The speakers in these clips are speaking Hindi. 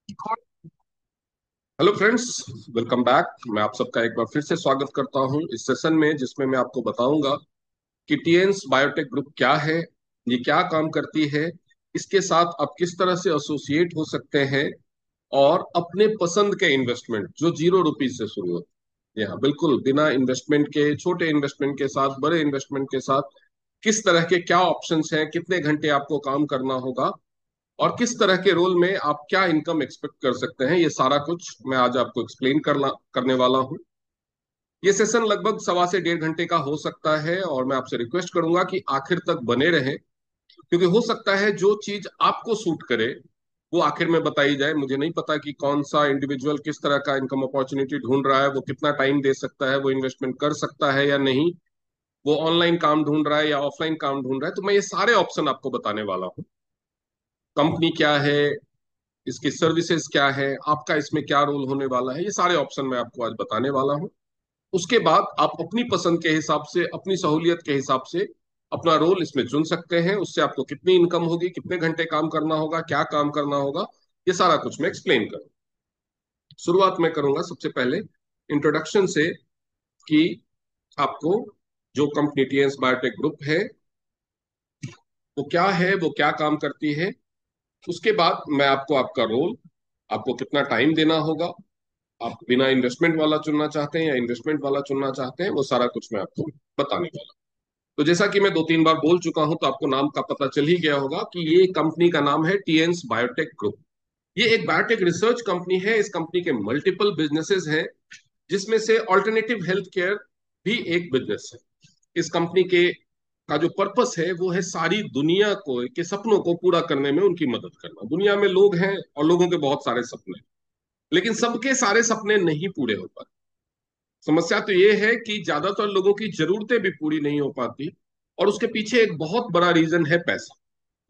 Hello friends, welcome back. मैं आप सबका एक बार फिर से स्वागत करता हूं इस सेशन में, जिसमें मैं आपको बताऊंगा कि टीएन्स बायोटेक ग्रुप क्या है, ये क्या काम करती है, इसके साथ आप किस तरह से एसोसिएट हो सकते हैं और अपने पसंद के इन्वेस्टमेंट जो 0 रुपीज से शुरू होते हैं, हाँ बिल्कुल बिना इन्वेस्टमेंट के, छोटे इन्वेस्टमेंट के साथ, बड़े इन्वेस्टमेंट के साथ, किस तरह के क्या ऑप्शंस हैं, कितने घंटे आपको काम करना होगा और किस तरह के रोल में आप क्या इनकम एक्सपेक्ट कर सकते हैं, ये सारा कुछ मैं आज आपको एक्सप्लेन करने वाला हूँ। ये सेशन लगभग 1.25 से 1.5 घंटे का हो सकता है और मैं आपसे रिक्वेस्ट करूंगा कि आखिर तक बने रहें, क्योंकि हो सकता है जो चीज आपको सूट करे वो आखिर में बताई जाए। मुझे नहीं पता कि कौन सा इंडिविजुअल किस तरह का इनकम अपॉर्चुनिटी ढूंढ रहा है, वो कितना टाइम दे सकता है, वो इन्वेस्टमेंट कर सकता है या नहीं, वो ऑनलाइन काम ढूंढ रहा है या ऑफलाइन काम ढूंढ रहा है। तो मैं ये सारे ऑप्शन आपको बताने वाला हूँ। कंपनी क्या है, इसकी सर्विसेज क्या है, आपका इसमें क्या रोल होने वाला है, ये सारे ऑप्शन मैं आपको आज बताने वाला हूँ। उसके बाद आप अपनी पसंद के हिसाब से, अपनी सहूलियत के हिसाब से अपना रोल इसमें चुन सकते हैं। उससे आपको कितनी इनकम होगी, कितने घंटे काम करना होगा, क्या काम करना होगा, ये सारा कुछ मैं एक्सप्लेन करूँ। शुरुआत मैं करूंगा सबसे पहले इंट्रोडक्शन से, कि आपको जो कंपनी टीएन्स बायोटेक ग्रुप है वो क्या है, वो क्या काम करती है। उसके बाद मैं आपको आपका रोल, आपको कितना टाइम देना होगा, आप बिना इन्वेस्टमेंट वाला चुनना चाहते हैं या इन्वेस्टमेंट वाला चुनना चाहते हैं, वो सारा कुछ मैं आपको बताने वाला हूं। तो जैसा कि मैं 2-3 बार बोल चुका हूं, तो आपको नाम का पता चल ही गया होगा कि ये कंपनी का नाम है टीएन्स बायोटेक ग्रुप। ये एक बायोटेक रिसर्च कंपनी है। इस कंपनी के मल्टीपल बिजनेसेस हैं, जिसमें से ऑल्टरनेटिव हेल्थ केयर भी एक बिजनेस है। इस कंपनी के का जो पर्पस है वो है सारी दुनिया को के सपनों को पूरा करने में उनकी मदद करना। दुनिया में लोग हैं और लोगों के बहुत सारे सपने, लेकिन सबके सारे सपने नहीं पूरे हो पाते। समस्या तो ये है कि ज्यादातर लोगों की जरूरतें भी पूरी नहीं हो पाती, और उसके पीछे एक बहुत बड़ा रीजन है पैसा।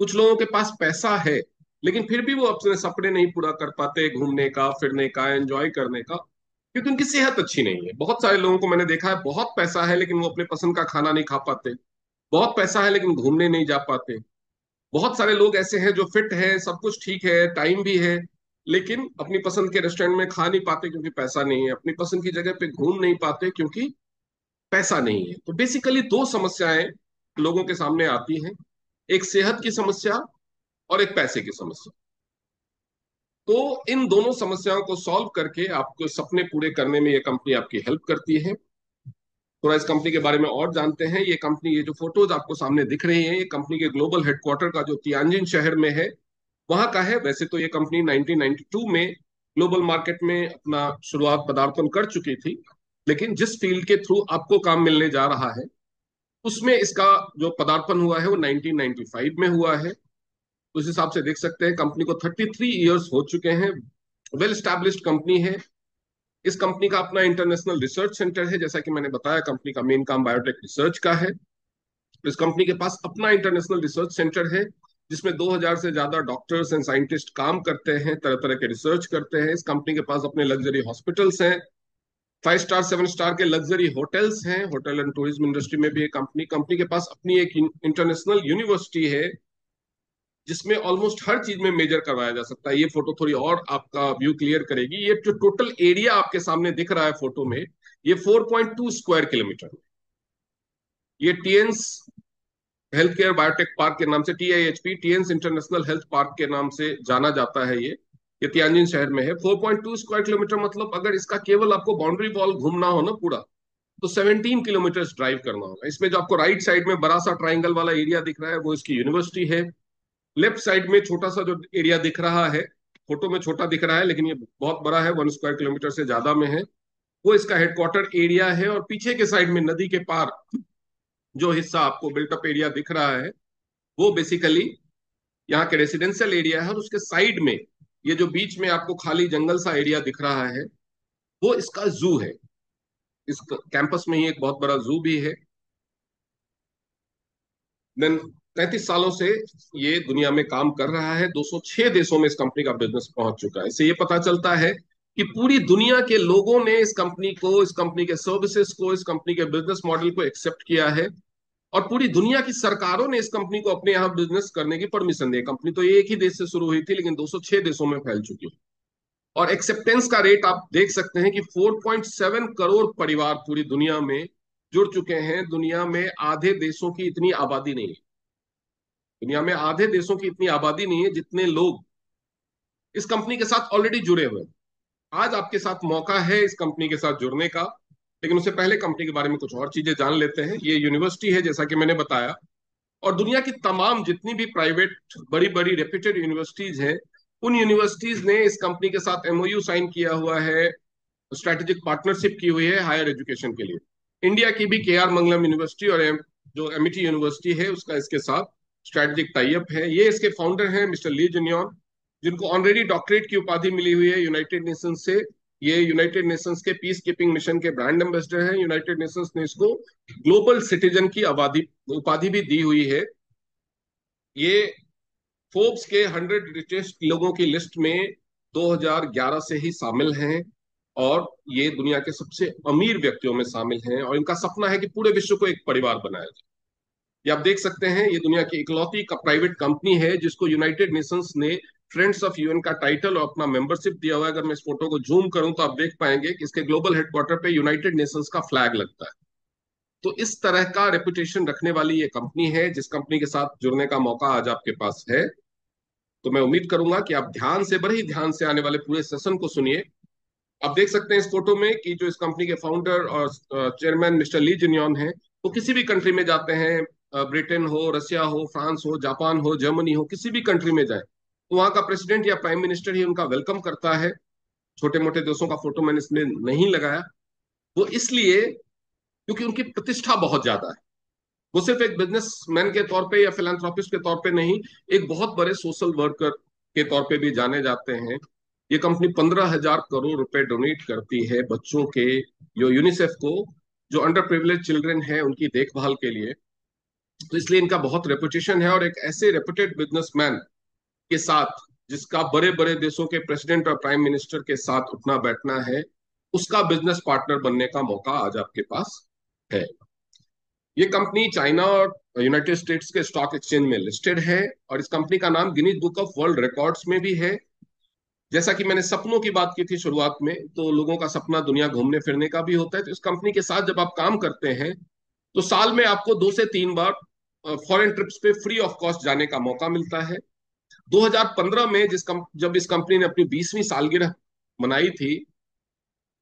कुछ लोगों के पास पैसा है, लेकिन फिर भी वो अपने सपने नहीं पूरा कर पाते, घूमने का, फिरने का, एंजॉय करने का, क्योंकि उनकी सेहत अच्छी नहीं है। बहुत सारे लोगों को मैंने देखा है, बहुत पैसा है लेकिन वो अपने पसंद का खाना नहीं खा पाते। बहुत पैसा है लेकिन घूमने नहीं जा पाते। बहुत सारे लोग ऐसे हैं जो फिट है, सब कुछ ठीक है, टाइम भी है, लेकिन अपनी पसंद के रेस्टोरेंट में खा नहीं पाते क्योंकि पैसा नहीं है, अपनी पसंद की जगह पे घूम नहीं पाते क्योंकि पैसा नहीं है। तो बेसिकली दो समस्याएं लोगों के सामने आती हैं, एक सेहत की समस्या और एक पैसे की समस्या। तो इन दोनों समस्याओं को सॉल्व करके आपको सपने पूरे करने में ये कंपनी आपकी हेल्प करती है। थोड़ा इस कंपनी के बारे में और जानते हैं। ये कंपनी, ये जो फोटोज आपको सामने दिख रही हैं, ये कंपनी के ग्लोबल हेडक्वार्टर का जो तियानजिन शहर में है वहां का है। वैसे तो ये कंपनी 1992 में ग्लोबल मार्केट में अपना शुरुआत, पदार्पण कर चुकी थी, लेकिन जिस फील्ड के थ्रू आपको काम मिलने जा रहा है उसमें इसका जो पदार्पण हुआ है वो 1995 में हुआ है। उस हिसाब से देख सकते हैं कंपनी को 33 ईयर्स हो चुके हैं। वेल स्टैब्लिश्ड कंपनी है। इस कंपनी का अपना इंटरनेशनल रिसर्च सेंटर है। जैसा कि मैंने बताया, कंपनी का मेन काम बायोटेक रिसर्च का है। इस कंपनी के पास अपना इंटरनेशनल रिसर्च सेंटर है, जिसमें 2000 से ज्यादा डॉक्टर्स एंड साइंटिस्ट काम करते हैं, तरह तरह के रिसर्च करते हैं। इस कंपनी के पास अपने लग्जरी हॉस्पिटल्स हैं, 5 स्टार 7 स्टार के लग्जरी होटल्स हैं। होटल एंड टूरिज्म इंडस्ट्री में भी एक कंपनी कंपनी के पास अपनी एक इंटरनेशनल यूनिवर्सिटी है, जिसमें ऑलमोस्ट हर चीज में मेजर करवाया जा सकता है। ये फोटो थोड़ी और आपका व्यू क्लियर करेगी। ये जो टोटल एरिया आपके सामने दिख रहा है फोटो में, ये 4.2 स्क्वायर किलोमीटर। ये टीएन्स हेल्थ केयर बायोटेक पार्क के नाम से, टीआईएचपी, टीएन्स इंटरनेशनल हेल्थ पार्क के नाम से जाना जाता है। ये तियानजिन शहर में है। 4.2 स्क्वायर किलोमीटर मतलब अगर इसका केवल आपको बाउंड्री वॉल घूमना हो ना पूरा, तो 17 किलोमीटर ड्राइव करना होगा। इसमें जो आपको राइट साइड में बड़ा सा ट्राइंगल वाला एरिया दिख रहा है वो इसकी यूनिवर्सिटी है। लेफ्ट साइड में छोटा सा जो एरिया दिख रहा है, फोटो में छोटा दिख रहा है लेकिन ये बहुत बड़ा है, 1 स्क्वायर किलोमीटर से ज्यादा में है, वो इसका हेडक्वार्टर एरिया है। और पीछे के साइड में नदी के पार जो हिस्सा आपको बिल्टअप एरिया दिख रहा है, वो बेसिकली यहाँ के रेसिडेंशियल एरिया है। और उसके साइड में ये जो बीच में आपको खाली जंगल सा एरिया दिख रहा है, वो इसका जू है। इस कैंपस में ही एक बहुत बड़ा जू भी है। देन 33 सालों से ये दुनिया में काम कर रहा है। 206 देशों में इस कंपनी का बिजनेस पहुंच चुका है। इससे ये पता चलता है कि पूरी दुनिया के लोगों ने इस कंपनी को, इस कंपनी के सर्विसेज को, इस कंपनी के बिजनेस मॉडल को एक्सेप्ट किया है। और पूरी दुनिया की सरकारों ने इस कंपनी को अपने यहाँ बिजनेस करने की परमिशन दी। कंपनी तो ये एक ही देश से शुरू हुई थी, लेकिन 206 देशों में फैल चुकी है। और एक्सेप्टेंस का रेट आप देख सकते हैं कि 4.7 करोड़ परिवार पूरी दुनिया में जुड़ चुके हैं। दुनिया में आधे देशों की इतनी आबादी नहीं है। दुनिया में आधे देशों की इतनी आबादी नहीं है जितने लोग इस कंपनी के साथ ऑलरेडी जुड़े हुए हैं। आज आपके साथ मौका है इस कंपनी के साथ जुड़ने का, लेकिन उससे पहले कंपनी के बारे में कुछ और चीजें जान लेते हैं। ये यूनिवर्सिटी है जैसा कि मैंने बताया, और दुनिया की तमाम जितनी भी प्राइवेट बड़ी बड़ी रेप्यूटेड यूनिवर्सिटीज हैं, उन यूनिवर्सिटीज ने इस कंपनी के साथ एमओयू साइन किया हुआ है, स्ट्रेटेजिक पार्टनरशिप की हुई है हायर एजुकेशन के लिए। इंडिया की भी के आर मंगलम यूनिवर्सिटी और जो एमिटी यूनिवर्सिटी है उसका इसके साथ स्ट्रेटेजिक टाइप है। ये इसके फाउंडर हैं मिस्टर ली जुनियन, जिनको ऑलरेडी डॉक्टरेट की उपाधि मिली हुई है यूनाइटेड नेशंस से। ये यूनाइटेड नेशंस के पीस कीपिंग मिशन के ब्रांड एम्बेसडर हैं। यूनाइटेड नेशंस ने इसको ग्लोबल सिटीजन की उपाधि भी दी हुई है। ये फोर्ब्स के 100 रिचेस्ट लोगों की लिस्ट में 2011 से ही शामिल हैं, और ये दुनिया के सबसे अमीर व्यक्तियों में शामिल हैं, और इनका सपना है कि पूरे विश्व को एक परिवार बनाया जाए। ये आप देख सकते हैं, ये दुनिया की इकलौती का प्राइवेट कंपनी है जिसको यूनाइटेड नेशंस ने फ्रेंड्स ऑफ यूएन का टाइटल और अपना मेंबरशिप दिया हुआ है। अगर मैं इस फोटो को जूम करूं तो आप देख पाएंगे कि इसके ग्लोबल हेडक्वार्टर पे यूनाइटेड नेशंस का फ्लैग लगता है। तो इस तरह का रेपुटेशन रखने वाली ये कंपनी है, जिस कंपनी के साथ जुड़ने का मौका आज आपके पास है। तो मैं उम्मीद करूंगा कि आप ध्यान से, बड़े ही ध्यान से आने वाले पूरे सेशन को सुनिए। आप देख सकते हैं इस फोटो में कि जो इस कंपनी के फाउंडर और चेयरमैन मिस्टर ली जिन्योन हैं, वो किसी भी कंट्री में जाते हैं, ब्रिटेन हो, रशिया हो, फ्रांस हो, जापान हो, जर्मनी हो, किसी भी कंट्री में जाए तो वहां का प्रेसिडेंट या प्राइम मिनिस्टर ही उनका वेलकम करता है। छोटे मोटे देशों का फोटो मैंने इसमें नहीं लगाया, वो इसलिए क्योंकि उनकी प्रतिष्ठा बहुत ज्यादा है। वो सिर्फ एक बिजनेसमैन के तौर पे या फिलैंथ्रोपिस्ट के तौर पे नहीं, एक बहुत बड़े सोशल वर्कर के तौर पे भी जाने जाते हैं। ये कंपनी 15,000 करोड़ रुपए डोनेट करती है बच्चों के, जो यूनिसेफ को, जो अंडर प्रिविलेज चिल्ड्रन है उनकी देखभाल के लिए। तो इसलिए इनका बहुत रेपुटेशन है, और एक ऐसे रेपुटेड बिजनेसमैन के साथ जिसका बड़े बड़े देशों के प्रेसिडेंट और प्राइम मिनिस्टर के साथ उठना बैठना है, उसका बिजनेस पार्टनर बनने का मौका आज आपके पास है। ये कंपनी चाइना और यूनाइटेड स्टेट्स के स्टॉक एक्सचेंज में लिस्टेड है, और इस कंपनी का नाम Guinness book of world records में भी है। जैसा कि मैंने सपनों की बात की थी शुरुआत में, तो लोगों का सपना दुनिया घूमने फिरने का भी होता है। तो इस कंपनी के साथ जब आप काम करते हैं तो साल में आपको 2 से 3 बार फॉरेन ट्रिप्स पे फ्री ऑफ कॉस्ट जाने का मौका मिलता है। 2015 में जब इस कंपनी ने अपनी 20वीं सालगिरह मनाई थी,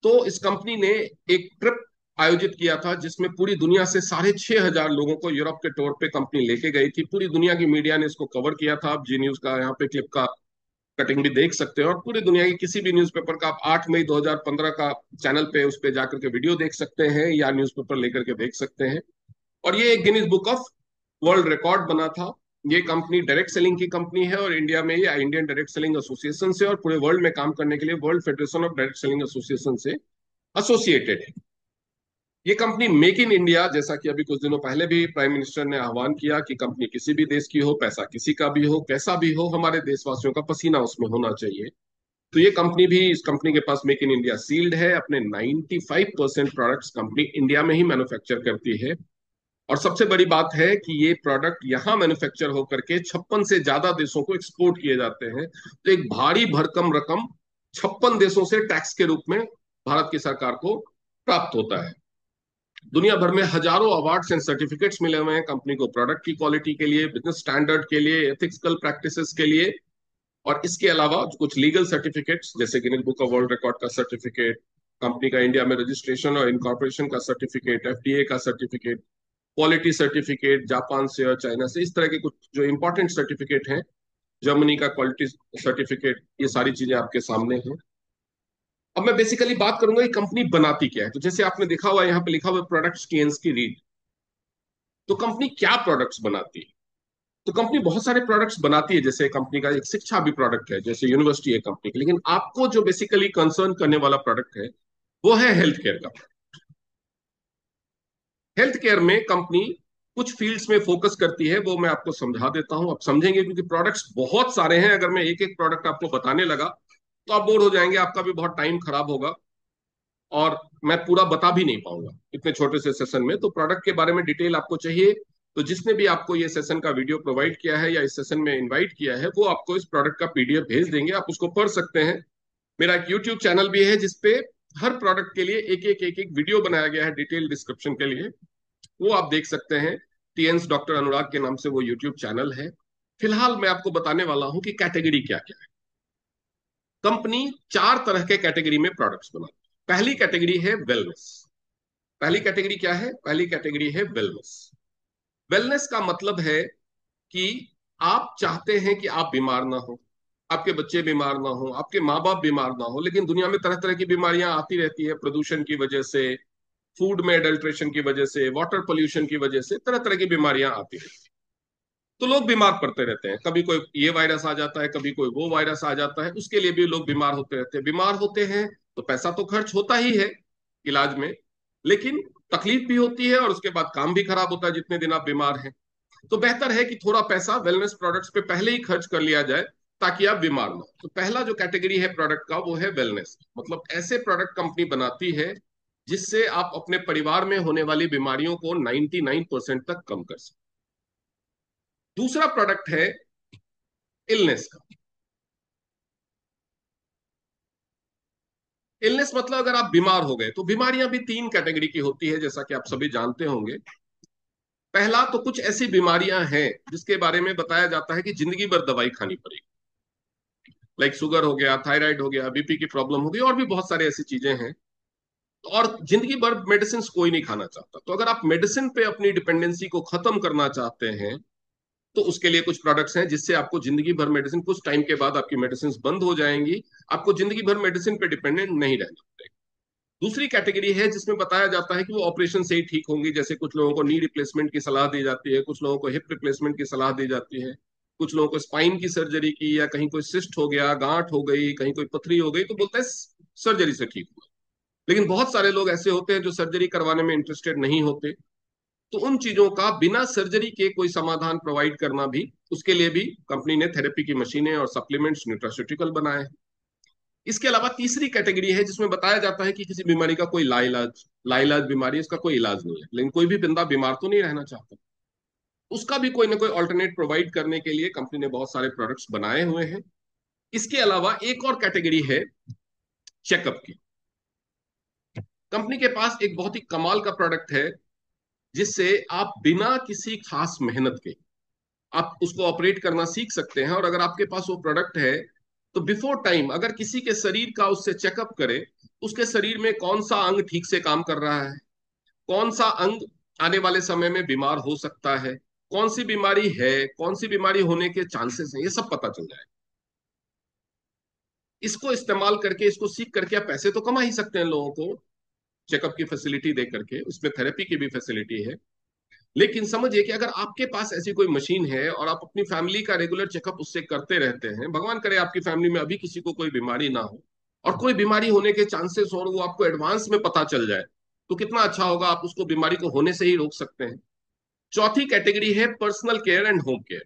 तो इस कंपनी ने एक ट्रिप आयोजित किया था जिसमें पूरी दुनिया से 6,500 लोगों को यूरोप के टूर पे कंपनी लेके गई थी। पूरी दुनिया की मीडिया ने इसको कवर किया था। आप जी न्यूज का यहाँ पे क्लिप का कटिंग भी देख सकते हैं, और पूरी दुनिया की किसी भी न्यूज़पेपर का आप 8 मई 2015 का चैनल पे उस पे जाकर के वीडियो देख सकते हैं या न्यूज़पेपर लेकर के देख सकते हैं। और ये एक Guinness book of world record बना था। ये कंपनी डायरेक्ट सेलिंग की कंपनी है, और इंडिया में ये इंडियन डायरेक्ट सेलिंग एसोसिएशन से और पूरे वर्ल्ड में काम करने के लिए world federation of direct selling association से एसोसिएटेड है। ये कंपनी मेक इन इंडिया, जैसा कि अभी कुछ दिनों पहले भी प्राइम मिनिस्टर ने आह्वान किया कि कंपनी किसी भी देश की हो, पैसा किसी का भी हो, कैसा भी हो, हमारे देशवासियों का पसीना उसमें होना चाहिए। तो ये कंपनी भी, इस कंपनी के पास मेक इन इंडिया सील्ड है। अपने 95% प्रोडक्ट्स कंपनी इंडिया में ही मैन्युफैक्चर करती है, और सबसे बड़ी बात है कि ये प्रोडक्ट यहाँ मैन्युफैक्चर होकर के 56 से ज्यादा देशों को एक्सपोर्ट किए जाते हैं। तो एक भारी भरकम रकम 56 देशों से टैक्स के रूप में भारत की सरकार को प्राप्त होता है। दुनिया भर में हजारों अवार्ड्स एंड सर्टिफिकेट्स मिले हुए हैं कंपनी को, प्रोडक्ट की क्वालिटी के लिए, बिजनेस स्टैंडर्ड के लिए, एथिक्सल प्रैक्टिसेस के लिए। और इसके अलावा कुछ लीगल सर्टिफिकेट्स जैसे Guinness book of world record का सर्टिफिकेट, कंपनी का इंडिया में रजिस्ट्रेशन और इनकॉर्पोरेशन का सर्टिफिकेट, एफडीए का सर्टिफिकेट, क्वालिटी सर्टिफिकेट जापान से और चाइना से, इस तरह के कुछ जो इंपॉर्टेंट सर्टिफिकेट हैं, जर्मनी का क्वालिटी सर्टिफिकेट, ये सारी चीजें आपके सामने हैं। अब मैं बेसिकली बात करूंगा ये कंपनी बनाती क्या है। तो जैसे आपने देखा हुआ यहाँ पे लिखा हुआ प्रोडक्ट्स टीएंस की रीड, तो कंपनी क्या प्रोडक्ट्स बनाती है? तो कंपनी बहुत सारे प्रोडक्ट्स बनाती है। जैसे कंपनी का एक शिक्षा भी प्रोडक्ट है, जैसे यूनिवर्सिटी है कंपनी की, लेकिन आपको जो बेसिकली कंसर्न करने वाला प्रोडक्ट है वो है हेल्थ केयर का। हेल्थ केयर में कंपनी कुछ फील्ड्स में फोकस करती है, वो मैं आपको समझा देता हूं, आप समझेंगे, क्योंकि प्रोडक्ट्स बहुत सारे हैं। अगर मैं एक एक प्रोडक्ट आपको बताने लगा तो आप बोर हो जाएंगे, आपका भी बहुत टाइम खराब होगा, और मैं पूरा बता भी नहीं पाऊंगा इतने छोटे से सेशन में। तो प्रोडक्ट के बारे में डिटेल आपको चाहिए, तो जिसने भी आपको ये सेशन का वीडियो प्रोवाइड किया है या इस सेशन में इनवाइट किया है, वो आपको इस प्रोडक्ट का पीडीएफ भेज देंगे, आप उसको पढ़ सकते हैं। मेरा एक यूट्यूब चैनल भी है जिसपे हर प्रोडक्ट के लिए एक एक वीडियो बनाया गया है डिटेल डिस्क्रिप्शन के लिए। वो आप देख सकते हैं। टीएन्स डॉक्टर अनुराग के नाम से वो यूट्यूब चैनल है। फिलहाल मैं आपको बताने वाला हूं कि कैटेगरी क्या क्या है। कंपनी चार तरह के कैटेगरी में प्रोडक्ट्स बनाती है। पहली कैटेगरी है वेलनेस। पहली कैटेगरी क्या है? पहली कैटेगरी है वेलनेस। वेलनेस का मतलब है कि आप चाहते हैं कि आप बीमार ना हो, आपके बच्चे बीमार ना हो, आपके माँ बाप बीमार ना हो, लेकिन दुनिया में तरह तरह की बीमारियां आती रहती है, प्रदूषण की वजह से, फूड में एडल्ट्रेशन की वजह से, वाटर पोल्यूशन की वजह से तरह तरह की बीमारियां आती रहती हैं। तो लोग बीमार पड़ते रहते हैं, कभी कोई ये वायरस आ जाता है, कभी कोई वो वायरस आ जाता है, उसके लिए भी लोग बीमार होते रहते हैं। बीमार होते हैं तो पैसा तो खर्च होता ही है इलाज में, लेकिन तकलीफ भी होती है और उसके बाद काम भी खराब होता है जितने दिन आप बीमार हैं। तो बेहतर है कि थोड़ा पैसा वेलनेस प्रोडक्ट्स पे पहले ही खर्च कर लिया जाए ताकि आप बीमार ना हो। तो पहला जो कैटेगरी है प्रोडक्ट का वो है वेलनेस, मतलब ऐसे प्रोडक्ट कंपनी बनाती है जिससे आप अपने परिवार में होने वाली बीमारियों को 99% तक कम कर सकते। दूसरा प्रोडक्ट है इलनेस का। इलनेस मतलब अगर आप बीमार हो गए, तो बीमारियां भी तीन कैटेगरी की होती है जैसा कि आप सभी जानते होंगे। पहला तो कुछ ऐसी बीमारियां हैं जिसके बारे में बताया जाता है कि जिंदगी भर दवाई खानी पड़ेगी, लाइक शुगर हो गया, थायराइड हो गया, बीपी की प्रॉब्लम हो गई, और भी बहुत सारी ऐसी चीजें हैं। और जिंदगी भर मेडिसिन कोई नहीं खाना चाहता। तो अगर आप मेडिसिन पे अपनी डिपेंडेंसी को खत्म करना चाहते हैं तो उसके लिए कुछ प्रोडक्ट्स हैं जिससे आपको जिंदगी भर मेडिसिन, कुछ टाइम के बाद आपकी मेडिसिन बंद हो जाएंगी, आपको जिंदगी भर मेडिसिन पे डिपेंडेंट नहीं रहना पड़ेगा। दूसरी कैटेगरी है जिसमें बताया जाता है कि वो ऑपरेशन से ही ठीक होंगी, जैसे कुछ लोगों को नी रिप्लेसमेंट की सलाह दी जाती है, कुछ लोगों को हिप रिप्लेसमेंट की सलाह दी जाती है, कुछ लोगों को स्पाइन की सर्जरी की, या कहीं कोई सिस्ट हो गया, गांठ हो गई, कहीं कोई पथरी हो गई, तो बोलते हैं सर्जरी से ठीक हुआ। लेकिन बहुत सारे लोग ऐसे होते हैं जो सर्जरी करवाने में इंटरेस्टेड नहीं होते। तो उन चीजों का बिना सर्जरी के कोई समाधान प्रोवाइड करना भी, उसके लिए भी कंपनी ने थेरेपी की मशीनें और सप्लीमेंट्स, न्यूट्रास्यूटिकल बनाए हैं। इसके अलावा तीसरी कैटेगरी है जिसमें बताया जाता है कि किसी बीमारी का कोई लाइलाज, लाइलाज बीमारी है, इसका कोई इलाज नहीं है, लेकिन कोई भी बंदा बीमार तो नहीं रहना चाहता, उसका भी कोई ना कोई ऑल्टरनेट प्रोवाइड करने के लिए कंपनी ने बहुत सारे प्रोडक्ट्स बनाए हुए हैं। इसके अलावा एक और कैटेगरी है चेकअप की। कंपनी के पास एक बहुत ही कमाल का प्रोडक्ट है जिससे आप बिना किसी खास मेहनत के आप उसको ऑपरेट करना सीख सकते हैं। और अगर आपके पास वो प्रोडक्ट है तो बिफोर टाइम अगर किसी के शरीर का उससे चेकअप करें, उसके शरीर में कौन सा अंग ठीक से काम कर रहा है, कौन सा अंग आने वाले समय में बीमार हो सकता है, कौन सी बीमारी है, कौन सी बीमारी होने के चांसेस हैं, ये सब पता चल जाए। इसको इस्तेमाल करके, इसको सीख करके आप पैसे तो कमा ही सकते हैं लोगों को चेकअप की फैसिलिटी दे करके, उसमें थेरेपी की भी फैसिलिटी है। लेकिन समझिए कि अगर आपके पास ऐसी कोई मशीन है और आप अपनी फैमिली का रेगुलर चेकअप उससे करते रहते हैं, भगवान करे आपकी फैमिली में अभी किसी को कोई बीमारी ना हो, और कोई बीमारी होने के चांसेस हो और वो आपको एडवांस में पता चल जाए, तो कितना अच्छा होगा, आप उसको बीमारी को होने से ही रोक सकते हैं। चौथी कैटेगरी है personal care and home care.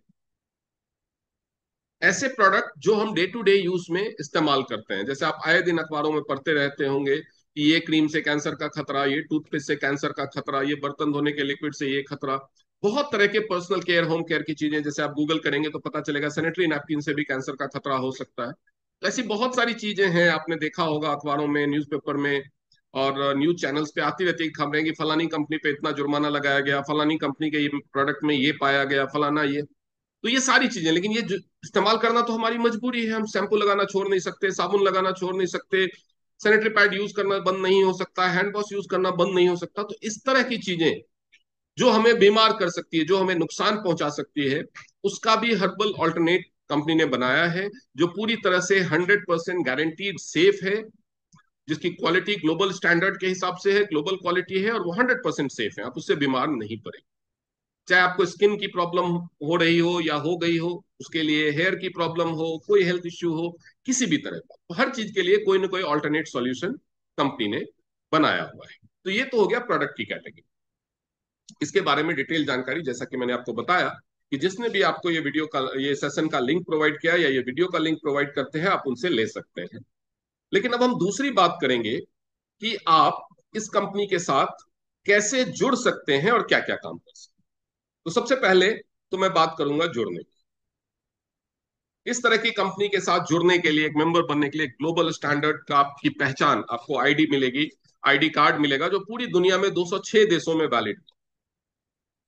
ऐसे प्रोडक्ट जो हम डे टू डे यूज में इस्तेमाल करते हैं, जैसे आप आए दिन अखबारों में पढ़ते रहते होंगे कि ये क्रीम से कैंसर का खतरा, ये टूथपेस्ट से कैंसर का खतरा, ये बर्तन धोने के लिक्विड से ये खतरा। बहुत तरह के पर्सनल केयर, होम केयर की चीजें, जैसे आप गूगल करेंगे तो पता चलेगा सैनिटरी नैपकिन से भी कैंसर का खतरा हो सकता है। तो ऐसी बहुत सारी चीजें हैं, आपने देखा होगा अखबारों में, न्यूज़पेपर में, और न्यूज चैनल्स पे आती रहती है खबरें कि फलानी कंपनी पे इतना जुर्माना लगाया गया, फलानी कंपनी के ये प्रोडक्ट में ये पाया गया, फलाना ये। तो ये सारी चीजें, लेकिन ये इस्तेमाल करना तो हमारी मजबूरी है। हम शैम्पू लगाना छोड़ नहीं सकते, साबुन लगाना छोड़ नहीं सकते, सैनिटरी पैड यूज करना बंद नहीं हो सकता, हैंड वॉश यूज करना बंद नहीं हो सकता। तो इस तरह की चीजें जो हमें बीमार कर सकती है, जो हमें नुकसान पहुंचा सकती है, उसका भी हर्बल ऑल्टरनेट कंपनी ने बनाया है, जो पूरी तरह से 100% गारंटीड सेफ है, जिसकी क्वालिटी ग्लोबल स्टैंडर्ड के हिसाब से है, ग्लोबल क्वालिटी है, और वो 100% सेफ है, आप उससे बीमार नहीं पड़े। चाहे आपको स्किन की प्रॉब्लम हो रही हो या हो गई हो, उसके लिए हेयर की प्रॉब्लम हो, कोई हेल्थ इश्यू हो, किसी भी तरह का, तो हर चीज के लिए कोई ना कोई ऑल्टरनेट सॉल्यूशन कंपनी ने बनाया हुआ है। तो ये तो हो गया प्रोडक्ट की कैटेगरी। इसके बारे में डिटेल जानकारी, जैसा कि मैंने आपको बताया, कि जिसने भी आपको ये वीडियो का, ये सेशन का लिंक प्रोवाइड किया या ये वीडियो का लिंक प्रोवाइड करते हैं, आप उनसे ले सकते हैं। लेकिन अब हम दूसरी बात करेंगे कि आप इस कंपनी के साथ कैसे जुड़ सकते हैं और क्या क्या काम कर सकते हैं। तो सबसे पहले तो मैं बात करूंगा जुड़ने की। इस तरह की कंपनी के साथ जुड़ने के लिए, एक मेंबर बनने के लिए, ग्लोबल स्टैंडर्ड का आपकी पहचान, आपको आईडी मिलेगी, आईडी कार्ड मिलेगा जो पूरी दुनिया में 206 देशों में वैलिड।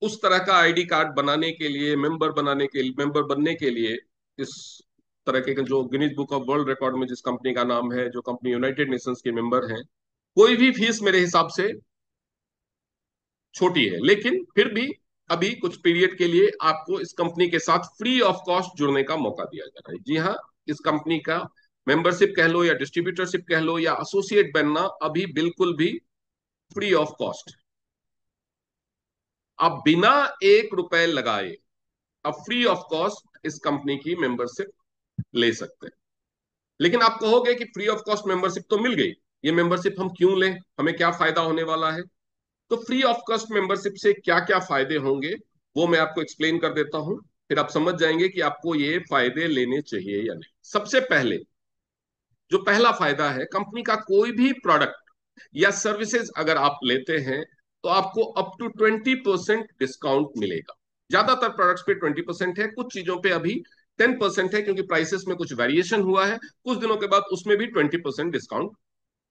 उस तरह का आईडी कार्ड बनाने के लिए, मेंबर बनने के लिए, इस तरह के जो Guinness book of world record में जिस कंपनी का नाम है, जो कंपनी यूनाइटेड नेशंस के मेंबर हैं, कोई भी फीस मेरे हिसाब से छोटी है, लेकिन फिर भी अभी कुछ पीरियड के लिए आपको इस कंपनी के साथ फ्री ऑफ कॉस्ट जुड़ने का मौका दिया जा रहा है। जी हाँ, इस कंपनी का मेंबरशिप कह लो या डिस्ट्रीब्यूटरशिप कह लो या एसोसिएट बनना अभी बिल्कुल भी फ्री ऑफ कॉस्ट। आप बिना 1 रुपए लगाए अब फ्री ऑफ कॉस्ट इस कंपनी की मेंबरशिप ले सकते हैं। लेकिन आप कहोगे कि फ्री ऑफ कॉस्ट मेंबरशिप तो मिल गई, ये मेंबरशिप हम क्यों लें, हमें क्या फायदा होने वाला है? तो फ्री ऑफ कॉस्ट मेंबरशिप से क्या क्या फायदे होंगे वो मैं आपको एक्सप्लेन कर देता हूं, फिर आप समझ जाएंगे कि आपको ये फायदे लेने चाहिए या नहीं। सबसे पहले जो पहला फायदा है, कंपनी का कोई भी प्रोडक्ट या सर्विसेज अगर आप लेते हैं तो आपको अप टू 20% डिस्काउंट मिलेगा। ज्यादातर प्रोडक्ट्स पे 20% है, कुछ चीजों पे अभी 10% है, क्योंकि प्राइसेस में कुछ वेरिएशन हुआ है। कुछ दिनों के बाद उसमें भी 20% डिस्काउंट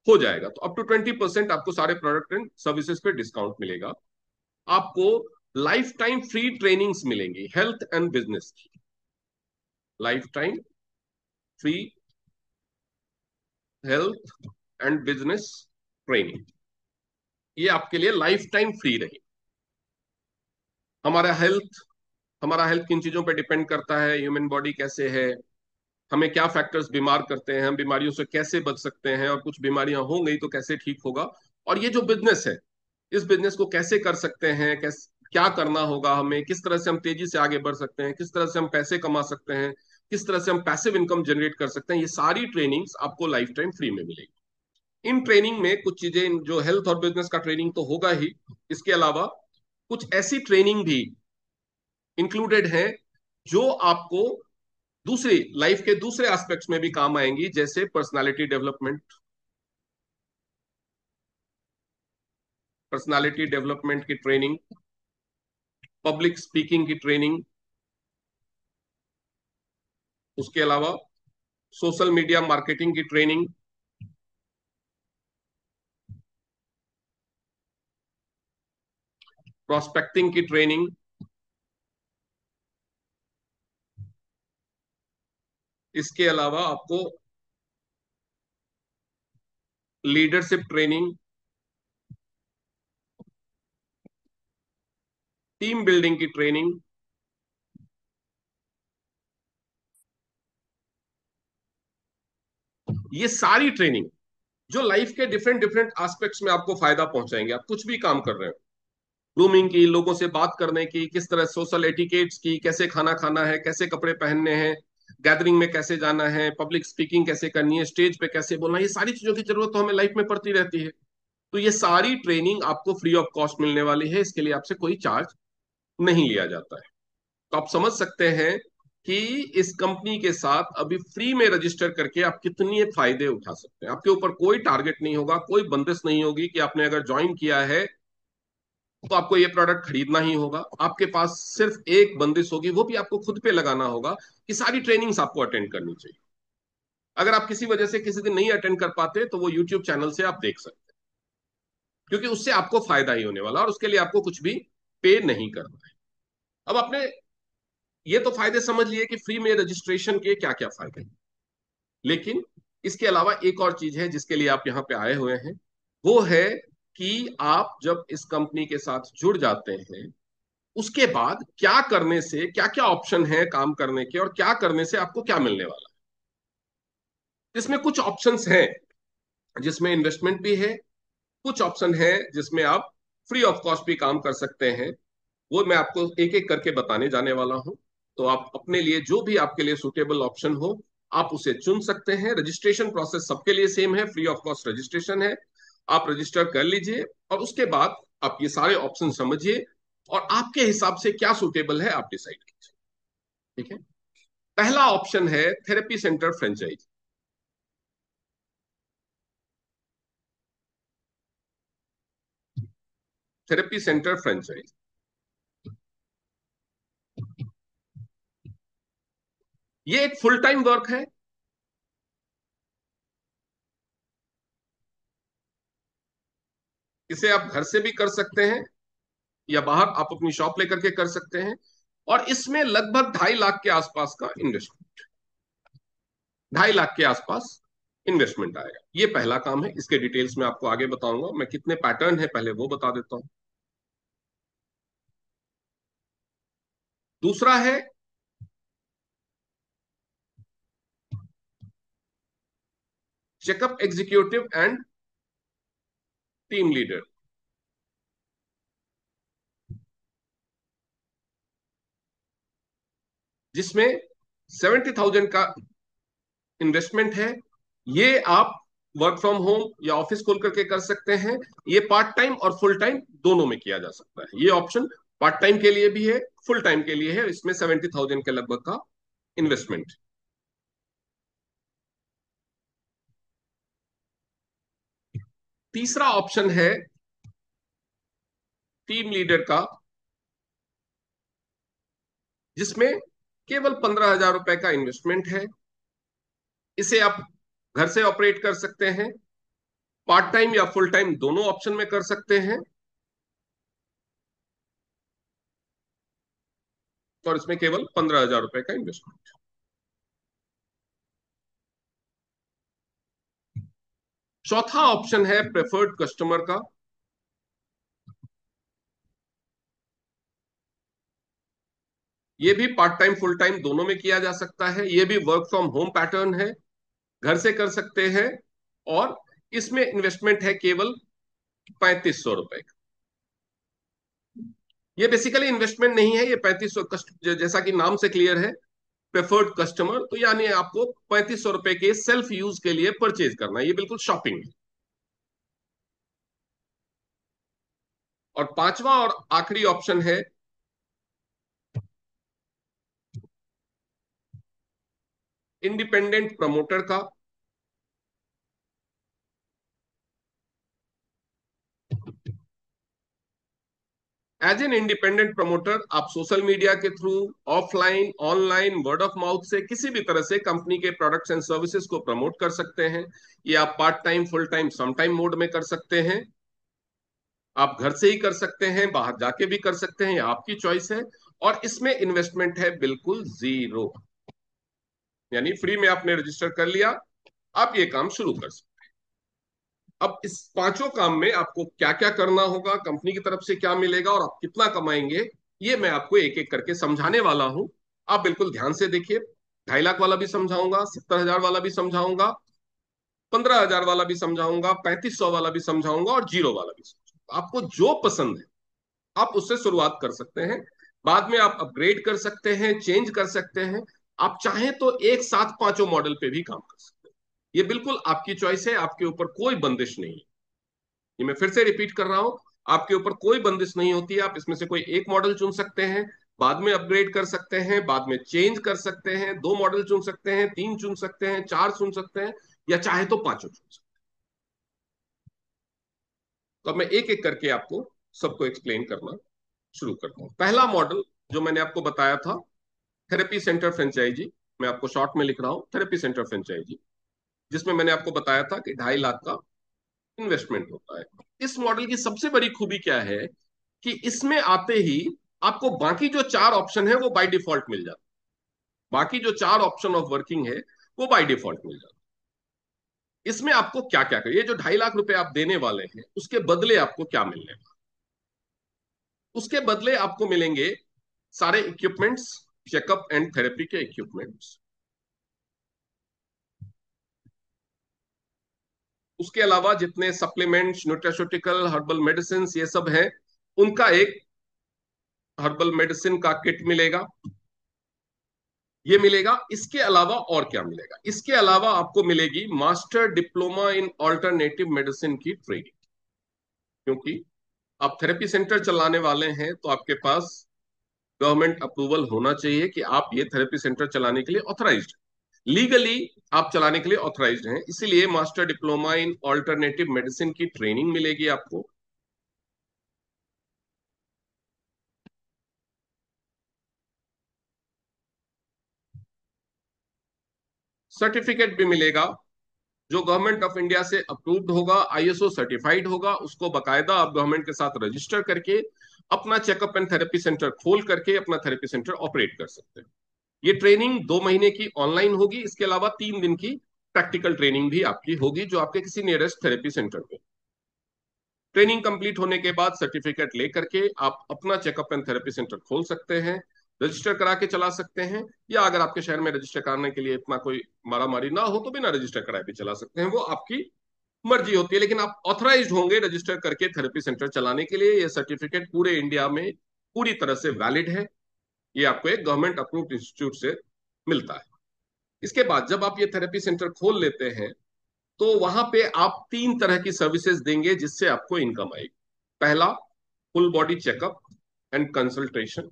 हो जाएगा। तो अप टू 20% आपको सारे प्रोडक्ट एंड सर्विसेज पे डिस्काउंट मिलेगा। आपको लाइफ टाइम फ्री ट्रेनिंग्स मिलेंगी, हेल्थ एंड बिजनेस की life time free health and business training, ये आपके लिए लाइफ टाइम फ्री रही। हमारा हेल्थ हमारा हेल्थ किन चीजों पे डिपेंड करता है, ह्यूमन बॉडी कैसे है, हमें क्या फैक्टर्स बीमार करते हैं, हम बीमारियों से कैसे बच सकते हैं, और कुछ बीमारियां हो गई तो कैसे ठीक होगा, और ये जो बिजनेस है, इस बिजनेस को कैसे कर सकते हैं, क्या करना होगा हमें, किस तरह से हम तेजी से आगे बढ़ सकते हैं, किस तरह से हम पैसे कमा सकते हैं, किस तरह से हम पैसिव इनकम जनरेट कर सकते हैं, ये सारी ट्रेनिंग्स आपको लाइफ टाइम फ्री में मिलेगी। इन ट्रेनिंग में कुछ चीजें, जो हेल्थ और बिजनेस का ट्रेनिंग तो होगा ही, इसके अलावा कुछ ऐसी ट्रेनिंग भी इंक्लूडेड है जो आपको दूसरी लाइफ के दूसरे एस्पेक्ट्स में भी काम आएंगी, जैसे पर्सनालिटी डेवलपमेंट की ट्रेनिंग, पब्लिक स्पीकिंग की ट्रेनिंग, उसके अलावा सोशल मीडिया मार्केटिंग की ट्रेनिंग, प्रोस्पेक्टिंग की ट्रेनिंग, इसके अलावा आपको लीडरशिप ट्रेनिंग, टीम बिल्डिंग की ट्रेनिंग, ये सारी ट्रेनिंग जो लाइफ के डिफरेंट डिफरेंट एस्पेक्ट्स में आपको फायदा पहुंचाएंगे। आप कुछ भी काम कर रहे हो, ग्रूमिंग की, लोगों से बात करने की, किस तरह सोशल एटिकेट्स की, कैसे खाना खाना है, कैसे कपड़े पहनने हैं, गैदरिंग में कैसे जाना है, पब्लिक स्पीकिंग कैसे करनी है, स्टेज पे कैसे बोलना है, ये सारी चीजों की जरूरत तो हमें लाइफ में पड़ती रहती है। तो ये सारी ट्रेनिंग आपको फ्री ऑफ कॉस्ट मिलने वाली है, इसके लिए आपसे कोई चार्ज नहीं लिया जाता है। तो आप समझ सकते हैं कि इस कंपनी के साथ अभी फ्री में रजिस्टर करके आप कितने फायदे उठा सकते हैं। आपके ऊपर कोई टारगेट नहीं होगा, कोई बंदिश नहीं होगी कि आपने अगर ज्वाइन किया है तो आपको ये प्रोडक्ट खरीदना ही होगा। आपके पास सिर्फ एक बंदिश होगी, वो भी आपको खुद पे लगाना होगा कि सारी ट्रेनिंग्स आपको अटेंड करनी चाहिए। अगर आप किसी वजह से किसी दिन नहीं अटेंड कर पाते तो वो यूट्यूब चैनल से आप देख सकते हैं, क्योंकि उससे आपको फायदा ही होने वाला, और उसके लिए आपको कुछ भी पे नहीं करना है। अब आपने ये तो फायदे समझ लिए कि फ्री में रजिस्ट्रेशन के क्या क्या फायदे हैं, लेकिन इसके अलावा एक और चीज है जिसके लिए आप यहाँ पे आए हुए हैं। वो है कि आप जब इस कंपनी के साथ जुड़ जाते हैं, उसके बाद क्या करने से, क्या क्या ऑप्शन है काम करने के, और क्या करने से आपको क्या मिलने वाला है। इसमें कुछ ऑप्शंस हैं जिसमें इन्वेस्टमेंट भी है, कुछ ऑप्शन है जिसमें आप फ्री ऑफ कॉस्ट भी काम कर सकते हैं। वो मैं आपको एक एक करके बताने जाने वाला हूं। तो आप अपने लिए जो भी आपके लिए सुटेबल ऑप्शन हो, आप उसे चुन सकते हैं। रजिस्ट्रेशन प्रोसेस सबके लिए सेम है, फ्री ऑफ कॉस्ट रजिस्ट्रेशन है। आप रजिस्टर कर लीजिए और उसके बाद आप ये सारे ऑप्शन समझिए और आपके हिसाब से क्या सुटेबल है आप डिसाइड कीजिए। ठीक है। पहला ऑप्शन है therapy centre franchise. Therapy centre franchise ये एक फुल टाइम वर्क है। इसे आप घर से भी कर सकते हैं या बाहर आप अपनी शॉप लेकर के कर सकते हैं। और इसमें लगभग 2.5 लाख के आसपास का इन्वेस्टमेंट, 2.5 लाख के आसपास इन्वेस्टमेंट आएगा। ये पहला काम है, इसके डिटेल्स में आपको आगे बताऊंगा। मैं कितने पैटर्न है पहले वो बता देता हूं। दूसरा है checkup executive and team leader, जिसमें 70,000 का इन्वेस्टमेंट है। ये आप वर्क फ्रॉम होम या ऑफिस खोल करके कर सकते हैं। ये पार्ट टाइम और फुल टाइम दोनों में किया जा सकता है। ये ऑप्शन पार्ट टाइम के लिए भी है, फुल टाइम के लिए है। इसमें 70,000 के लगभग का इन्वेस्टमेंट। तीसरा ऑप्शन है टीम लीडर का, जिसमें केवल 15,000 रुपए का इन्वेस्टमेंट है। इसे आप घर से ऑपरेट कर सकते हैं, पार्ट टाइम या फुल टाइम दोनों ऑप्शन में कर सकते हैं। और इसमें केवल 15,000 रुपए का इन्वेस्टमेंट। चौथा ऑप्शन है प्रेफर्ड कस्टमर का। ये भी पार्ट टाइम फुल टाइम दोनों में किया जा सकता है। ये भी वर्क फ्रॉम होम पैटर्न है, घर से कर सकते हैं। और इसमें इन्वेस्टमेंट है केवल 3,500 रुपए का। ये बेसिकली इन्वेस्टमेंट नहीं है, ये 3,500 जैसा कि नाम से क्लियर है, प्रेफर्ड कस्टमर। तो यानी आपको 3,500 रुपए के सेल्फ यूज के लिए परचेज करना है, ये बिल्कुल शॉपिंग है। और पांचवा और आखिरी ऑप्शन है इंडिपेंडेंट प्रमोटर का। एज एन इंडिपेंडेंट प्रमोटर आप सोशल मीडिया के through, offline online word of mouth से, किसी भी तरह से कंपनी के प्रोडक्ट्स एंड सर्विसेज को प्रमोट कर सकते हैं। ये आप part time full time some time mode में कर सकते हैं। आप घर से ही कर सकते हैं, बाहर जाके भी कर सकते हैं, ये आपकी चॉइस है। और इसमें इन्वेस्टमेंट है बिल्कुल जीरो, यानी फ्री में आपने रजिस्टर कर लिया, आप ये काम शुरू कर सकते हैं। अब इस पांचों काम में आपको क्या क्या करना होगा, कंपनी की तरफ से क्या मिलेगा और आप कितना कमाएंगे, ये मैं आपको एक एक करके समझाने वाला हूं। आप बिल्कुल ध्यान से देखिए। 2.5 लाख वाला भी समझाऊंगा, 70,000 वाला भी समझाऊंगा, 15,000 वाला भी समझाऊंगा, 3,500 वाला भी समझाऊंगा और जीरो वाला भी समझाऊंगा। आपको जो पसंद है आप उससे शुरुआत कर सकते हैं। बाद में आप अपग्रेड कर सकते हैं, चेंज कर सकते हैं। आप चाहें तो एक साथ पांचों मॉडल पे भी काम कर सकते हैं। ये बिल्कुल आपकी चॉइस है, आपके ऊपर कोई बंदिश नहीं है। ये मैं फिर से रिपीट कर रहा हूं, आपके ऊपर कोई बंदिश नहीं होती है। आप इसमें से कोई एक मॉडल चुन सकते हैं, बाद में अपग्रेड कर सकते हैं, बाद में चेंज कर सकते हैं, दो मॉडल चुन सकते हैं, तीन चुन सकते हैं, चार चुन सकते हैं, या चाहे तो पांचों चुन सकते हैं। तो अब मैं एक एक करके आपको सबको एक्सप्लेन करना शुरू करता हूँ। पहला मॉडल जो मैंने आपको बताया था, थेरेपी सेंटर फ्रेंचाइजी। मैं आपको शॉर्ट में लिख रहा हूँ, थेरेपी सेंटर फ्रेंचाइजी, जिसमें मैंने आपको बताया था कि 2.5 लाख का इन्वेस्टमेंट होता है। इस मॉडल की सबसे बड़ी खूबी क्या है कि इसमें आते ही आपको बाकी जो चार ऑप्शन है वो बाय डिफॉल्ट मिल जाता है। बाकी जो चार ऑप्शन ऑफ वर्किंग है वो बाय डिफॉल्ट मिल जाता है। इसमें आपको क्या क्या करिए, जो 2.5 लाख रुपए आप देने वाले हैं उसके बदले आपको क्या मिलने वाला। उसके बदले आपको मिलेंगे सारे इक्विपमेंट्स, चेकअप एंड थेरेपी के इक्विपमेंट्स। उसके अलावा जितने सप्लीमेंट्स, न्यूट्रास्यूटिकल, हर्बल मेडिसिन ये सब है, उनका एक हर्बल मेडिसिन का किट मिलेगा। ये मिलेगा। इसके अलावा और क्या मिलेगा, इसके अलावा आपको मिलेगी master diploma in alternative medicine की ट्रेनिंग। क्योंकि आप थेरेपी सेंटर चलाने वाले हैं तो आपके पास गवर्नमेंट अप्रूवल होना चाहिए कि आप ये थेरेपी सेंटर चलाने के लिए ऑथराइज्ड, लीगली आप चलाने के लिए ऑथराइज्ड हैं। इसीलिए master diploma in alternative medicine की ट्रेनिंग मिलेगी आपको। सर्टिफिकेट भी मिलेगा जो गवर्नमेंट ऑफ इंडिया से अप्रूव्ड होगा, आईएसओ सर्टिफाइड होगा। उसको बकायदा आप गवर्नमेंट के साथ रजिस्टर करके अपना चेकअप एंड थेरेपी सेंटर खोल करके अपना थेरेपी सेंटर ऑपरेट कर सकते हैं। ये ट्रेनिंग 2 महीने की ऑनलाइन होगी, इसके अलावा 3 दिन की प्रैक्टिकल ट्रेनिंग भी आपकी होगी जो आपके किसी नियरेस्ट थेरेपी सेंटर पे। ट्रेनिंग कंप्लीट होने के बाद सर्टिफिकेट लेकर के आप अपना चेकअप एंड थेरेपी सेंटर खोल सकते हैं, रजिस्टर करा के चला सकते हैं, या अगर आपके शहर में रजिस्टर कराने के लिए इतना कोई मारामारी ना हो तो बिना रजिस्टर कराए भी चला सकते हैं, वो आपकी मर्जी होती है। लेकिन आप ऑथराइज्ड होंगे रजिस्टर करके थेरेपी सेंटर चलाने के लिए। ये सर्टिफिकेट पूरे इंडिया में पूरी तरह से वैलिड है, ये आपको एक गवर्नमेंट अप्रूव्ड इंस्टीट्यूट से मिलता है। इसके बाद जब आप ये थेरेपी सेंटर खोल लेते हैं तो वहां पे आप 3 तरह की सर्विसेज देंगे जिससे आपको इनकम आएगी। पहला, full body checkup and consultation.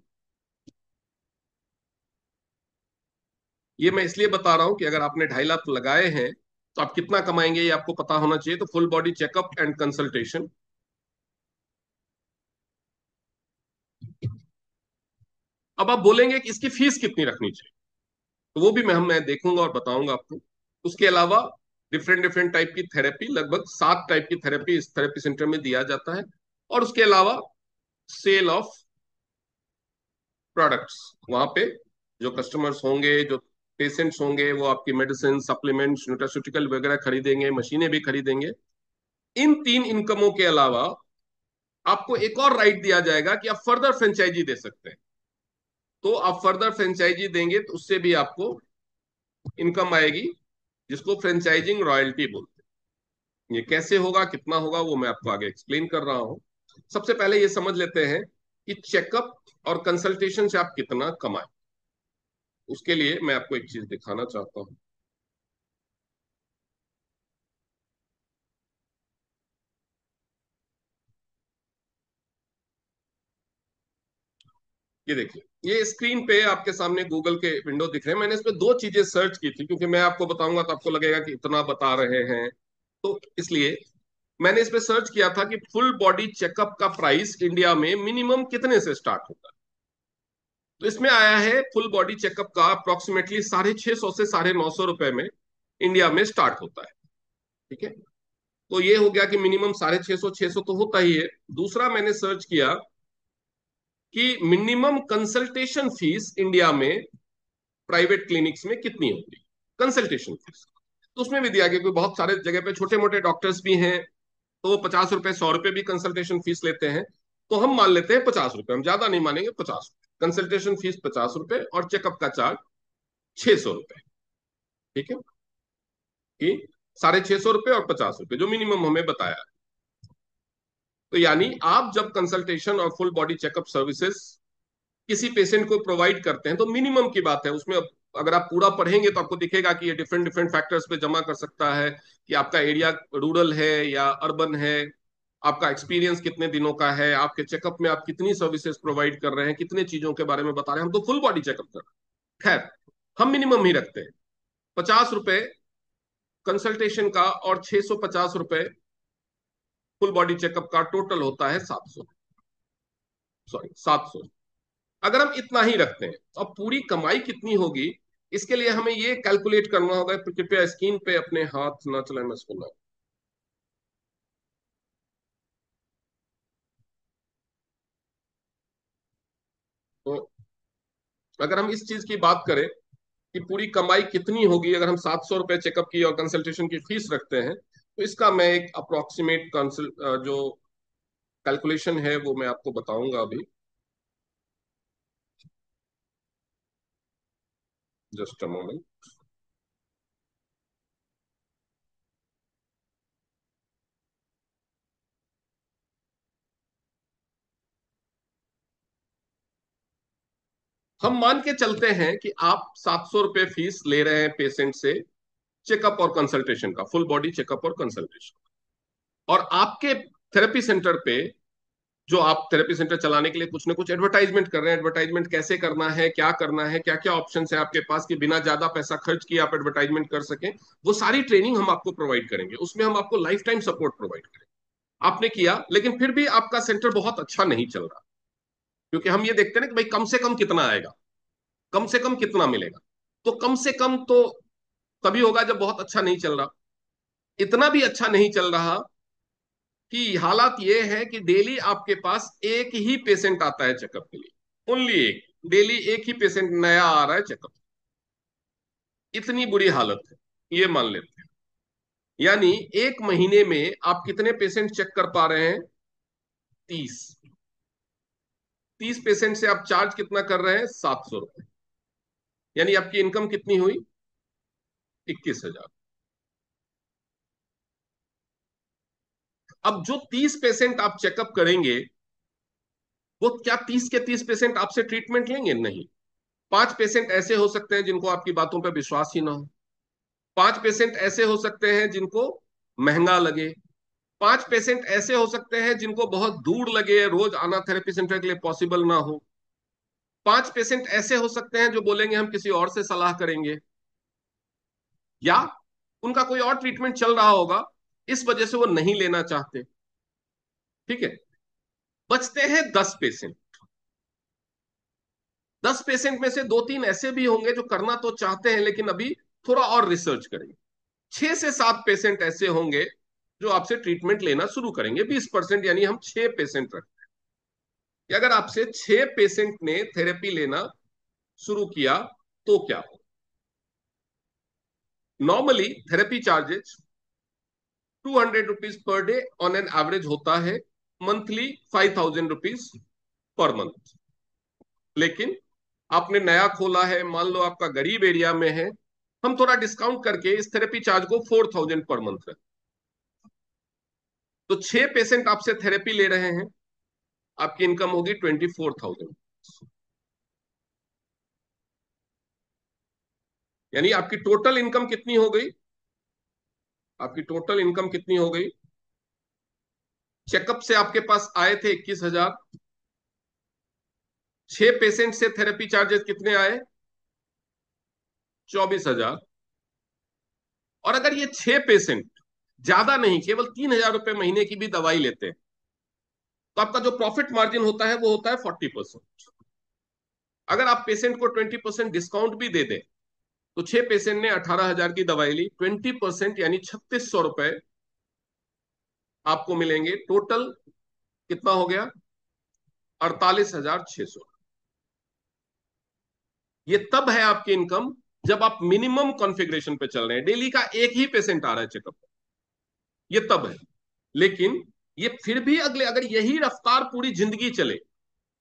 ये मैं इसलिए बता रहा हूं कि अगर आपने 2.5 लाख लगाए हैं तो आप कितना कमाएंगे ये आपको पता होना चाहिए। तो full body checkup and consultation. अब आप बोलेंगे कि इसकी फीस कितनी रखनी चाहिए, तो वो भी मैं देखूंगा और बताऊंगा आपको। उसके अलावा डिफरेंट डिफरेंट टाइप की थेरेपी, लगभग 7 टाइप की थेरेपी इस थेरेपी सेंटर में दिया जाता है। और उसके अलावा सेल ऑफ प्रोडक्ट्स, वहां पे जो कस्टमर्स होंगे, जो पेशेंट्स होंगे, वो आपकी मेडिसिन, सप्लीमेंट्स, न्यूट्रास्यूटिकल वगैरह खरीदेंगे, मशीनें भी खरीदेंगे। इन 3 इनकमों के अलावा आपको एक और राइट दिया जाएगा कि आप फर्दर फ्रेंचाइजी दे सकते हैं। तो आप फर्दर फ्रेंचाइजी देंगे तो उससे भी आपको इनकम आएगी, जिसको फ्रेंचाइजिंग रॉयल्टी बोलते हैं। ये कैसे होगा, कितना होगा, वो मैं आपको आगे एक्सप्लेन कर रहा हूं। सबसे पहले ये समझ लेते हैं कि चेकअप और कंसल्टेशन से आप कितना कमाएं। उसके लिए मैं आपको एक चीज दिखाना चाहता हूं। ये देखिए, ये स्क्रीन पे आपके सामने गूगल के विंडो दिख रहे हैं। मैंने इसमें 2 चीजें सर्च की थी, क्योंकि मैं आपको बताऊंगा तो आपको लगेगा कि इतना बता रहे हैं, तो इसलिए मैंने इस पे सर्च किया था कि फुल बॉडी चेकअप का प्राइस इंडिया में मिनिमम कितने से स्टार्ट होता है। तो इसमें आया है फुल बॉडी चेकअप का अप्रोक्सीमेटली 650 से 950 रुपए में इंडिया में स्टार्ट होता है। ठीक है, तो ये हो गया कि मिनिमम 650 तो होता ही है। दूसरा मैंने सर्च किया कि मिनिमम कंसल्टेशन फीस इंडिया में प्राइवेट क्लिनिक्स में कितनी होती, कंसल्टेशन फीस। तो उसमें भी दिया कि कोई बहुत सारे जगह पे छोटे मोटे डॉक्टर्स भी हैं, तो वो 50 रुपए 100 रुपए भी कंसल्टेशन फीस लेते हैं। तो हम मान लेते हैं 50 रुपए, हम ज्यादा नहीं मानेंगे, 50 रुपए कंसल्टेशन फीस, 50 रुपए, और चेकअप का चार्ज 600 रुपए। ठीक है, कि 650 रुपए और 50 रुपए जो मिनिमम हमें बताया। तो यानी आप जब कंसल्टेशन और फुल बॉडी चेकअप सर्विसेज किसी पेशेंट को प्रोवाइड करते हैं तो मिनिमम की बात है उसमें। अगर आप पूरा पढ़ेंगे तो आपको दिखेगा कि ये डिफरेंट डिफरेंट फैक्टर्स पे जमा कर सकता है, कि आपका एरिया रूरल है या अर्बन है, आपका एक्सपीरियंस कितने दिनों का है, आपके चेकअप में आप कितनी सर्विसेज प्रोवाइड कर रहे हैं, कितने चीजों के बारे में बता रहे हैं। हम तो फुल बॉडी चेकअप कर रहे हैं, खैर हम मिनिमम ही रखते हैं 50 रुपए कंसल्टेशन का, और 650 रुपए फुल बॉडी चेकअप का, टोटल होता है 700, सॉरी 700। अगर हम इतना ही रखते हैं तो अब पूरी कमाई कितनी होगी, इसके लिए हमें ये कैलकुलेट करना होगा। कृपया स्क्रीन पे अपने हाथ ना चलाएं, मैं इसको ना। तो अगर हम इस चीज की बात करें कि पूरी कमाई कितनी होगी अगर हम 700 रुपए चेकअप की और कंसल्टेशन की फीस रखते हैं, तो इसका मैं एक अप्रोक्सीमेट जो कैलकुलेशन है वो मैं आपको बताऊंगा अभी। Just a moment. हम मान के चलते हैं कि आप 700 रुपए फीस ले रहे हैं पेशेंट से, चेकअप और कंसल्टेशन का, फुल बॉडी चेकअप और कंसल्टेशन। और आपके थेरेपी सेंटर पे, जो आप थेरेपी सेंटर चलाने के लिए कुछ ना कुछ एडवर्टाइजमेंट कर रहे हैं, एडवर्टाइजमेंट कैसे करना है, क्या क्या ऑप्शन है आपके पास कि बिना ज्यादा पैसा खर्च किए आप एडवर्टाइजमेंट कर सकें, वो सारी ट्रेनिंग हम आपको प्रोवाइड करेंगे। उसमें हम आपको लाइफ टाइम सपोर्ट प्रोवाइड करेंगे। आपने किया लेकिन फिर भी आपका सेंटर बहुत अच्छा नहीं चल रहा, क्योंकि हम ये देखते हैं ना कि भाई कम से कम कितना आएगा, कम से कम कितना मिलेगा। तो कम से कम तो तभी होगा जब बहुत अच्छा नहीं चल रहा। इतना भी अच्छा नहीं चल रहा कि हालात ये है कि डेली आपके पास एक ही पेशेंट आता है चेकअप के लिए, ओनली एक। डेली एक ही पेशेंट नया आ रहा है चेकअप। इतनी बुरी हालत है, ये मान लेते हैं। यानी एक महीने में आप कितने पेशेंट चेक कर पा रहे हैं? 30। 30 पेशेंट से आप चार्ज कितना कर रहे हैं? 700 रुपए। यानी आपकी इनकम कितनी हुई? 21,000। अब जो 30 पेशेंट आप चेकअप करेंगे, वो क्या 30 के 30 पेशेंट आपसे ट्रीटमेंट लेंगे? नहीं। 5 पेशेंट ऐसे हो सकते हैं जिनको आपकी बातों पर विश्वास ही ना हो। 5 पेशेंट ऐसे हो सकते हैं जिनको महंगा लगे। 5 पेशेंट ऐसे हो सकते हैं जिनको बहुत दूर लगे, रोज आना थेरेपी सेंटर के लिए पॉसिबल ना हो। 5 पेशेंट ऐसे हो सकते हैं जो बोलेंगे हम किसी और से सलाह करेंगे, या उनका कोई और ट्रीटमेंट चल रहा होगा, इस वजह से वो नहीं लेना चाहते। ठीक है। बचते हैं 10 पेशेंट। 10 पेशेंट में से दो तीन ऐसे भी होंगे जो करना तो चाहते हैं लेकिन अभी थोड़ा और रिसर्च करेंगे। 6 से 7 पेशेंट ऐसे होंगे जो आपसे ट्रीटमेंट लेना शुरू करेंगे। 20%, यानी हम 6 पेशेंट रखते हैं कि अगर आपसे 6 पेशेंट ने थेरेपी लेना शुरू किया तो क्या हो? Normally therapy charges 200 rupees per day on an average होता है। Monthly 5,000 rupees per month. लेकिन आपने नया खोला है, मान लो आपका गरीब एरिया में है, हम थोड़ा डिस्काउंट करके इस थेरेपी चार्ज को 4,000 पर मंथ रखें। तो 6 पेशेंट आपसे थेरेपी ले रहे हैं, आपकी इनकम होगी 24,000। यानी आपकी टोटल इनकम कितनी हो गई? आपकी टोटल इनकम कितनी हो गई? चेकअप से आपके पास आए थे 21,000। 6 पेशेंट से थेरेपी चार्जेस कितने आए? 24,000। और अगर ये 6 पेशेंट ज्यादा नहीं, केवल 3,000 रुपए महीने की भी दवाई लेते हैं, तो आपका जो प्रॉफिट मार्जिन होता है वो होता है 40%। अगर आप पेशेंट को 20% डिस्काउंट भी दे दें, तो 6 पेशेंट ने 18,000 की दवाई ली, 20% यानी 3,600 रुपए आपको मिलेंगे। टोटल कितना हो गया? 48,600। ये तब है आपकी इनकम जब आप मिनिमम कॉन्फ़िगरेशन पे चल रहे हैं, डेली का एक ही पेशेंट आ रहा है चेकअप। ये तब है। लेकिन ये फिर भी अगले, अगर यही रफ्तार पूरी जिंदगी चले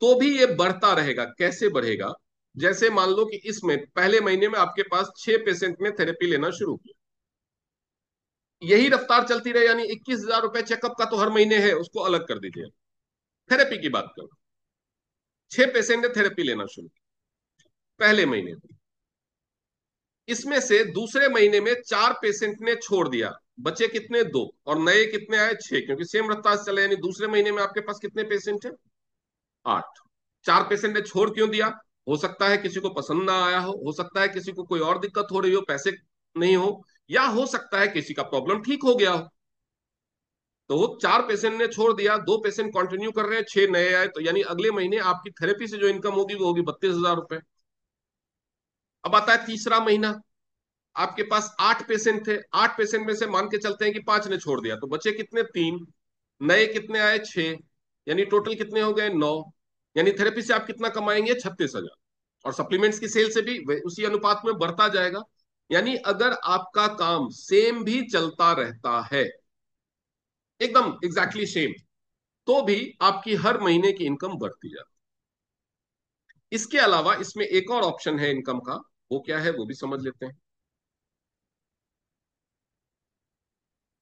तो भी ये बढ़ता रहेगा। कैसे बढ़ेगा? जैसे मान लो कि इसमें पहले महीने में आपके पास 6 पेशेंट ने थेरेपी लेना शुरू किया, यही रफ्तार चलती रहे, यानी 21,000 रुपए चेकअप का तो हर महीने है, उसको अलग कर दीजिए। थेरेपी की बात करो। 6 पेशेंट ने थेरेपी लेना शुरू किया पहले महीने में, इसमें से दूसरे महीने में 4 पेशेंट ने छोड़ दिया, बचे कितने? 2। और नए कितने आए? 6, क्योंकि सेम रफ्तार से चले। यानी दूसरे महीने में आपके पास कितने पेशेंट है? 8। 4 पेशेंट ने छोड़ क्यों दिया? हो सकता है किसी को पसंद ना आया हो सकता है किसी को कोई और दिक्कत हो रही हो, पैसे नहीं हो, या हो सकता है किसी का प्रॉब्लम ठीक हो गया हो। तो वो 4 पेशेंट ने छोड़ दिया, 2 पेशेंट कंटिन्यू कर रहे हैं, 6 नए आए, तो यानी अगले महीने आपकी थेरेपी से जो इनकम होगी वो होगी 32,000 रुपए। अब आता है तीसरा महीना, आपके पास 8 पेशेंट थे। 8 पेशेंट में से मान के चलते हैं कि 5 ने छोड़ दिया, तो बचे कितने? 3। नए कितने आए? 6। यानी टोटल कितने हो गए? 9। यानी थेरेपी से आप कितना कमाएंगे? 36,000। और सप्लीमेंट्स की सेल से भी उसी अनुपात में बढ़ता जाएगा। यानी अगर आपका काम सेम भी चलता रहता है, एकदम एग्जैक्टली सेम, तो भी आपकी हर महीने की इनकम बढ़ती जाती है। इसके अलावा इसमें एक और ऑप्शन है इनकम का, वो क्या है वो भी समझ लेते हैं।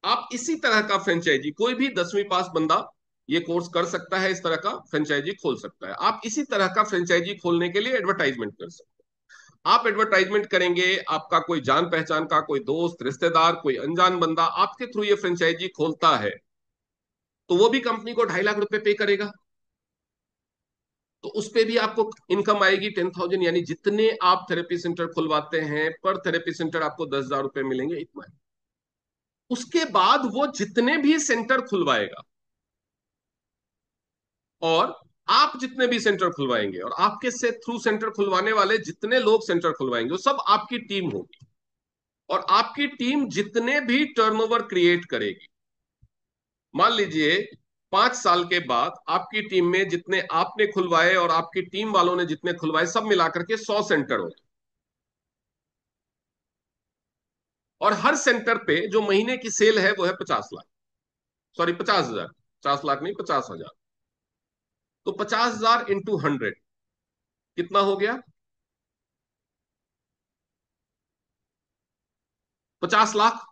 आप इसी तरह का फ्रेंचाइजी, कोई भी 10वीं पास बंदा ये कोर्स कर सकता है, इस तरह का फ्रेंचाइजी खोल सकता है। आप इसी तरह का फ्रेंचाइजी खोलने के लिए एडवर्टाइजमेंट कर सकते हैं। आप एडवर्टाइजमेंट करेंगे, आपका कोई जान पहचान का कोई दोस्त, रिश्तेदार, कोई अनजान बंदा आपके थ्रू ये फ्रेंचाइजी खोलता है, तो वो भी कंपनी को 2.5 लाख रुपए पे करेगा। तो उस पे भी आपको इनकम आएगी 10,000। यानी जितने आप थेरेपी सेंटर खुलवाते हैं, पर थेरेपी सेंटर आपको 10,000 रुपए मिलेंगे, इतना। उसके बाद वो जितने भी सेंटर खुलवाएगा, और आप जितने भी सेंटर खुलवाएंगे, और आपके से थ्रू सेंटर खुलवाने वाले जितने लोग सेंटर खुलवाएंगे, वो सब आपकी टीम होगी। और आपकी टीम जितने भी टर्नओवर क्रिएट करेगी, मान लीजिए 5 साल के बाद आपकी टीम में जितने आपने खुलवाए और आपकी टीम वालों ने जितने खुलवाए सब मिलाकर के 100 सेंटर हो, और हर सेंटर पे जो महीने की सेल है वो है 50 लाख, सॉरी 50,000, 50 लाख नहीं 50,000। तो 50,000 इंटू 100 कितना हो गया? 50 लाख।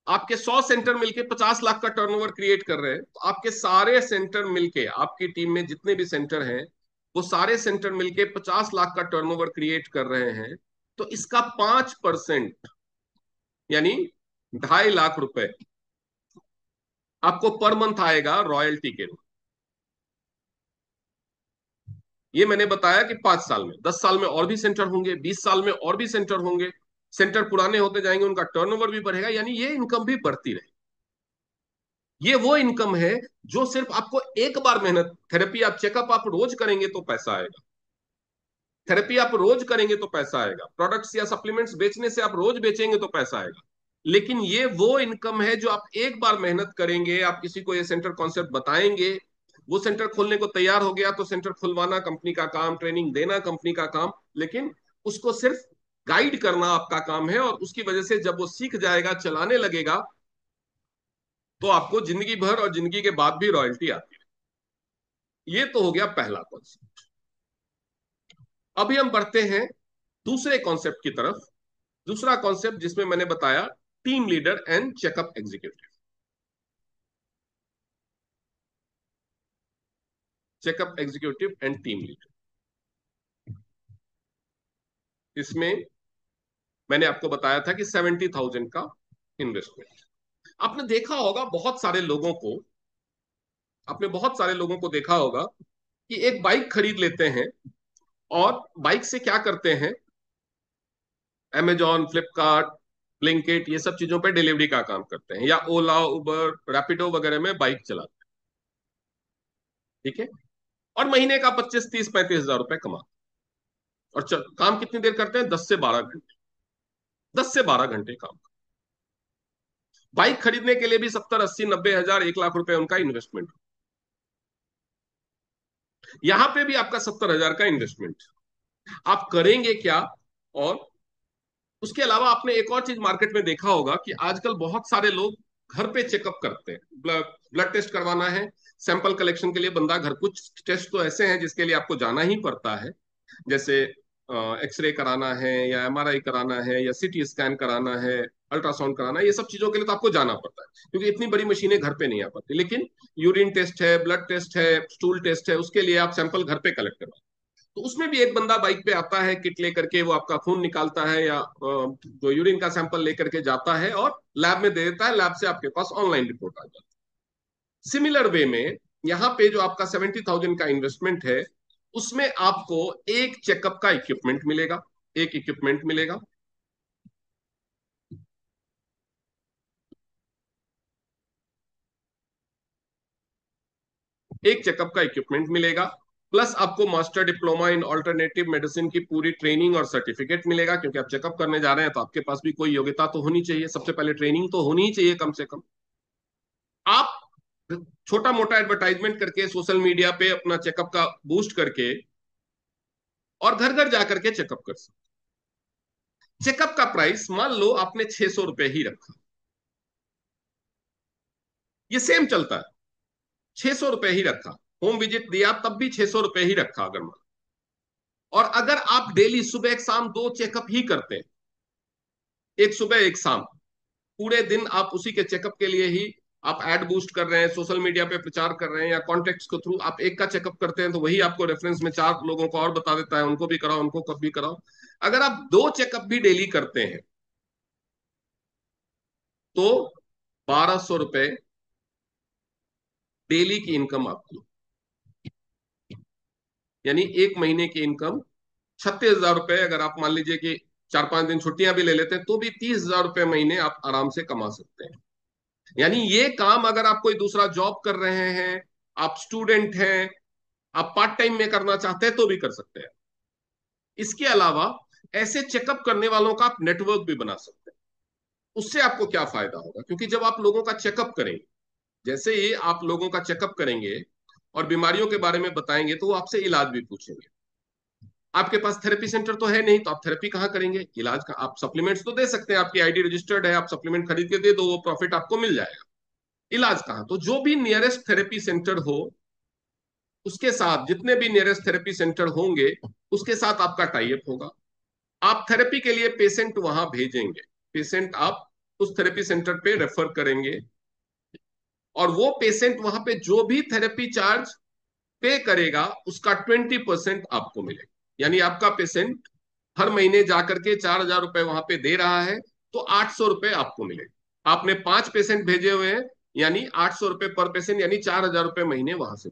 आपके 100 सेंटर मिलके 50 लाख का टर्नओवर क्रिएट कर रहे हैं, तो आपके सारे सेंटर मिलके, आपकी टीम में जितने भी सेंटर हैं वो सारे सेंटर मिलके 50 लाख का टर्नओवर क्रिएट कर रहे हैं। तो इसका 5% यानी 2.5 लाख रुपए आपको पर मंथ आएगा रॉयल्टी के रूप। ये मैंने बताया कि 5 साल में, 10 साल में और भी सेंटर होंगे, 20 साल में और भी सेंटर होंगे, सेंटर पुराने होते जाएंगे, उनका टर्नओवर भी बढ़ेगा, यानी ये इनकम भी बढ़ती रहेगी। ये वो इनकम है जो सिर्फ आपको एक बार मेहनत, थेरेपी आप चेकअप आप रोज करेंगे तो पैसा आएगा, थेरेपी आप रोज करेंगे तो पैसा आएगा, प्रोडक्ट्स या सप्लीमेंट्स बेचने से आप रोज बेचेंगे तो पैसा आएगा। लेकिन ये वो इनकम है जो आप एक बार मेहनत करेंगे, आप किसी को ये सेंटर कॉन्सेप्ट बताएंगे, वो सेंटर खोलने को तैयार हो गया तो सेंटर खुलवाना कंपनी का काम, ट्रेनिंग देना कंपनी का काम, लेकिन उसको सिर्फ गाइड करना आपका काम है। और उसकी वजह से जब वो सीख जाएगा, चलाने लगेगा, तो आपको जिंदगी भर और जिंदगी के बाद भी रॉयल्टी आती है। ये तो हो गया पहला कॉन्सेप्ट। अभी हम बढ़ते हैं दूसरे कॉन्सेप्ट की तरफ। दूसरा कॉन्सेप्ट जिसमें मैंने बताया team leader and checkup executive. Checkup executive and team leader, इसमें मैंने आपको बताया था कि 70,000 का इन्वेस्टमेंट। आपने देखा होगा बहुत सारे लोगों को, आपने बहुत सारे लोगों को देखा होगा कि एक बाइक खरीद लेते हैं और बाइक से क्या करते हैं, अमेजॉन, फ्लिपकार्ट, ब्लिंकिट, ये सब चीजों पे डिलीवरी का काम करते हैं, या ओला, उबर, रैपिडो वगैरह में बाइक चलाते हैं, ठीक है। और महीने का 25, 30, 35 हजार रुपए कमा, और काम कितनी देर करते हैं? 10 से 12 घंटे, 10 से 12 घंटे काम। बाइक खरीदने के लिए भी 70, 80, 90 हजार, 1 लाख रुपए उनका इन्वेस्टमेंट। यहां पे भी आपका 70 हजार का इन्वेस्टमेंट, आप करेंगे क्या? और उसके अलावा आपने एक और चीज मार्केट में देखा होगा कि आजकल बहुत सारे लोग घर पे चेकअप करते हैं। ब्लड टेस्ट करवाना है, सैंपल कलेक्शन के लिए बंदा घर, कुछ टेस्ट तो ऐसे हैं जिसके लिए आपको जाना ही पड़ता है, जैसे एक्सरे कराना है, या एमआरआई कराना है, या सीटी स्कैन कराना है, अल्ट्रासाउंड कराना है, ये सब चीजों के लिए तो आपको जाना पड़ता है क्योंकि इतनी बड़ी मशीनें घर पे नहीं आ पाती। लेकिन यूरिन टेस्ट है, ब्लड टेस्ट है, स्टूल टेस्ट है, उसके लिए आप सैंपल घर पे कलेक्ट करवा, तो उसमें भी एक बंदा बाइक पे आता है, किट लेकर के, वो आपका खून निकालता है या जो यूरिन का सैंपल लेकर के जाता है और लैब में दे देता है, लैब से आपके पास ऑनलाइन रिपोर्ट आ जाती है। सिमिलर वे में यहाँ पे जो आपका 70,000 का इन्वेस्टमेंट है, उसमें आपको एक चेकअप का इक्विपमेंट मिलेगा, एक इक्विपमेंट मिलेगा, एक चेकअप का इक्विपमेंट मिलेगा, प्लस आपको master diploma in alternative medicine की पूरी ट्रेनिंग और सर्टिफिकेट मिलेगा, क्योंकि आप चेकअप करने जा रहे हैं तो आपके पास भी कोई योग्यता तो होनी चाहिए, सबसे पहले ट्रेनिंग तो होनी ही चाहिए कम से कम। आप छोटा मोटा एडवर्टाइजमेंट करके सोशल मीडिया पे अपना चेकअप का बूस्ट करके और घर घर जाकर के चेकअप कर सकते। चेकअप का प्राइस मान लो आपने 600 रुपए ही रखा, ये सेम चलता है, 600 रुपए ही रखा, होम विजिट दिया तब भी 600 रुपए ही रखा अगर मान। और अगर आप डेली सुबह एक शाम दो चेकअप ही करते हैं, एक सुबह एक शाम, पूरे दिन आप उसी के चेकअप के लिए ही आप एड बूस्ट कर रहे हैं, सोशल मीडिया पे प्रचार कर रहे हैं, या कॉन्टेक्ट्स के थ्रू आप एक का चेकअप करते हैं तो वही आपको रेफरेंस में 4 लोगों को और बता देता है, उनको भी कराओ, उनको कब भी कराओ। अगर आप दो चेकअप भी डेली करते हैं तो 1,200 रुपए डेली की इनकम आपकी, यानी एक महीने की इनकम 36,000 रुपए। अगर आप मान लीजिए कि 4-5 दिन छुट्टियां भी ले लेते हैं तो भी 30,000 रुपए महीने आप आराम से कमा सकते हैं। यानी ये काम अगर आप कोई दूसरा जॉब कर रहे हैं, आप स्टूडेंट हैं, आप पार्ट टाइम में करना चाहते हैं तो भी कर सकते हैं। इसके अलावा ऐसे चेकअप करने वालों का आप नेटवर्क भी बना सकते हैं। उससे आपको क्या फायदा होगा? क्योंकि जब आप लोगों का चेकअप करेंगे, जैसे ही आप लोगों का चेकअप करेंगे और बीमारियों के बारे में बताएंगे, तो वो आपसे इलाज भी पूछेंगे। आपके पास थेरेपी सेंटर तो है नहीं, तो आप थेरेपी कहाँ करेंगे? इलाज का आप सप्लीमेंट्स तो दे सकते हैं, आपकी आईडी रजिस्टर्ड है, आप सप्लीमेंट खरीद के दे दो, वो प्रॉफिट आपको मिल जाएगा। इलाज कहाँ? तो जो भी नियरेस्ट थेरेपी सेंटर हो, उसके साथ, जितने भी नियरेस्ट थेरेपी सेंटर होंगे, उसके साथ आपका टाई अप होगा। आप थेरेपी के लिए पेशेंट वहां भेजेंगे, पेशेंट आप उस थेरेपी सेंटर पे रेफर करेंगे, और वो पेशेंट वहां पे जो भी थेरेपी चार्ज पे करेगा, उसका 20% आपको मिलेगा। यानी आपका पेशेंट हर महीने जाकर के 4,000 रुपए वहां पे दे रहा है, तो 800 रुपए आपको मिलेगा। आपने 5 पेशेंट भेजे हुए हैं, यानी 800 रुपए पर पेशेंट, यानी 4,000 रुपए महीने वहां से।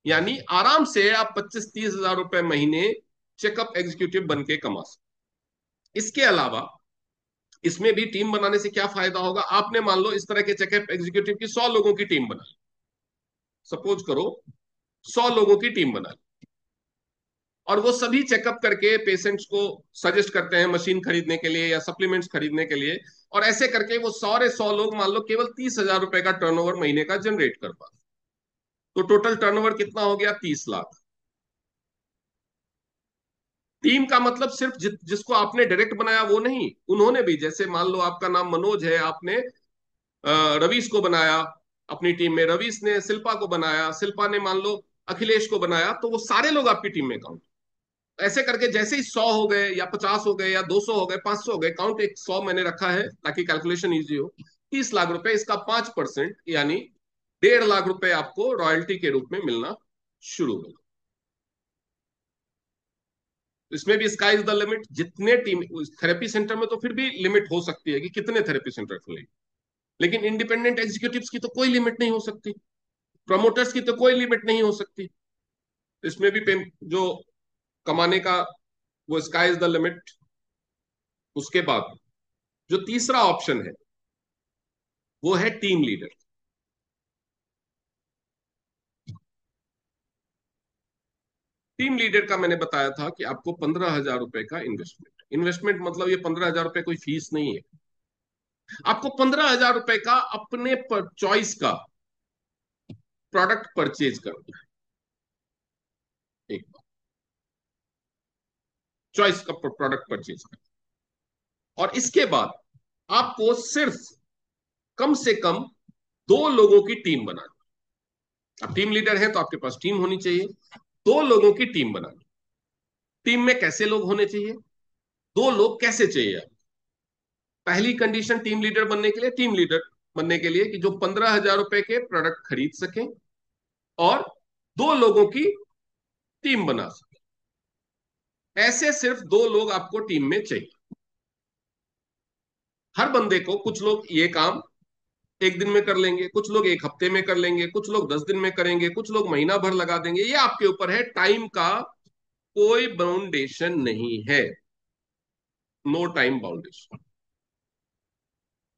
यानी आराम से आप 25-30 हजार रुपए महीने चेकअप एग्जीक्यूटिव बन के कमा सकते। इसके अलावा इसमें भी टीम बनाने से क्या फायदा होगा? आपने मान लो इस तरह के चेकअप एग्जीक्यूटिव की 100 लोगों की टीम बना ली, सपोज करो 100 लोगों की टीम बना ली, और वो सभी चेकअप करके पेशेंट्स को सजेस्ट करते हैं मशीन खरीदने के लिए या सप्लीमेंट्स खरीदने के लिए, और ऐसे करके वो सारे 100 लोग मान लो केवल 30,000 रुपए का टर्नओवर महीने का जनरेट कर पाते, तो टोटल टर्नओवर कितना हो गया? 30 लाख। टीम का मतलब सिर्फ जिसको आपने डायरेक्ट बनाया वो नहीं, उन्होंने भी, जैसे मान लो आपका नाम मनोज है, आपने रवीश को बनाया अपनी टीम में, रवीश ने शिल्पा को बनाया, शिल्पा ने मान लो अखिलेश को बनाया, तो वो सारे लोग आपकी टीम में काउंट। ऐसे करके जैसे ही 100 हो गए या 50 हो गए या 200 हो गए, 500 हो गए, काउंट एक 100 मैंने रखा है ताकि कैलकुलेशन इजी हो। 30 लाख रुपए, इसका 5% यानी 1.5 लाख रुपए आपको रॉयल्टी के रूप में मिलना शुरू होगा। इसमें भी स्काई इज द लिमिट। जितने टीम थेरेपी सेंटर में तो फिर भी लिमिट हो सकती है कि कितने थेरेपी सेंटर खुले, लेकिन इंडिपेंडेंट एग्जीक्यूटिव्स की तो कोई लिमिट नहीं हो सकती, प्रमोटर्स की तो कोई लिमिट नहीं हो सकती। इसमें भी जो कमाने का, वो स्काई इज द लिमिट। उसके बाद जो तीसरा ऑप्शन है, वो है टीम लीडर। टीम लीडर का मैंने बताया था कि आपको 15,000 रुपए का इन्वेस्टमेंट, इन्वेस्टमेंट मतलब ये 15,000 रुपए कोई फीस नहीं है। आपको 15,000 रुपए का अपने चॉइस का प्रोडक्ट परचेज करना है। एक बार चॉइस का प्रोडक्ट परचेज करना, और इसके बाद आपको सिर्फ कम से कम 2 लोगों की टीम बनानी। अब टीम लीडर है तो आपके पास टीम होनी चाहिए। 2 लोगों की टीम बनानी। टीम में कैसे लोग होने चाहिए? 2 लोग कैसे चाहिए आप? पहली कंडीशन टीम लीडर बनने के लिए, टीम लीडर बनने के लिए कि जो 15,000 रुपए के प्रोडक्ट खरीद सकें और 2 लोगों की टीम बना सके। ऐसे सिर्फ 2 लोग आपको टीम में चाहिए। हर बंदे को, कुछ लोग ये काम एक दिन में कर लेंगे, कुछ लोग एक हफ्ते में कर लेंगे, कुछ लोग 10 दिन में करेंगे, कुछ लोग महीना भर लगा देंगे, ये आपके ऊपर है। टाइम का कोई बाउंडेशन नहीं है, नो टाइम बाउंडेशन।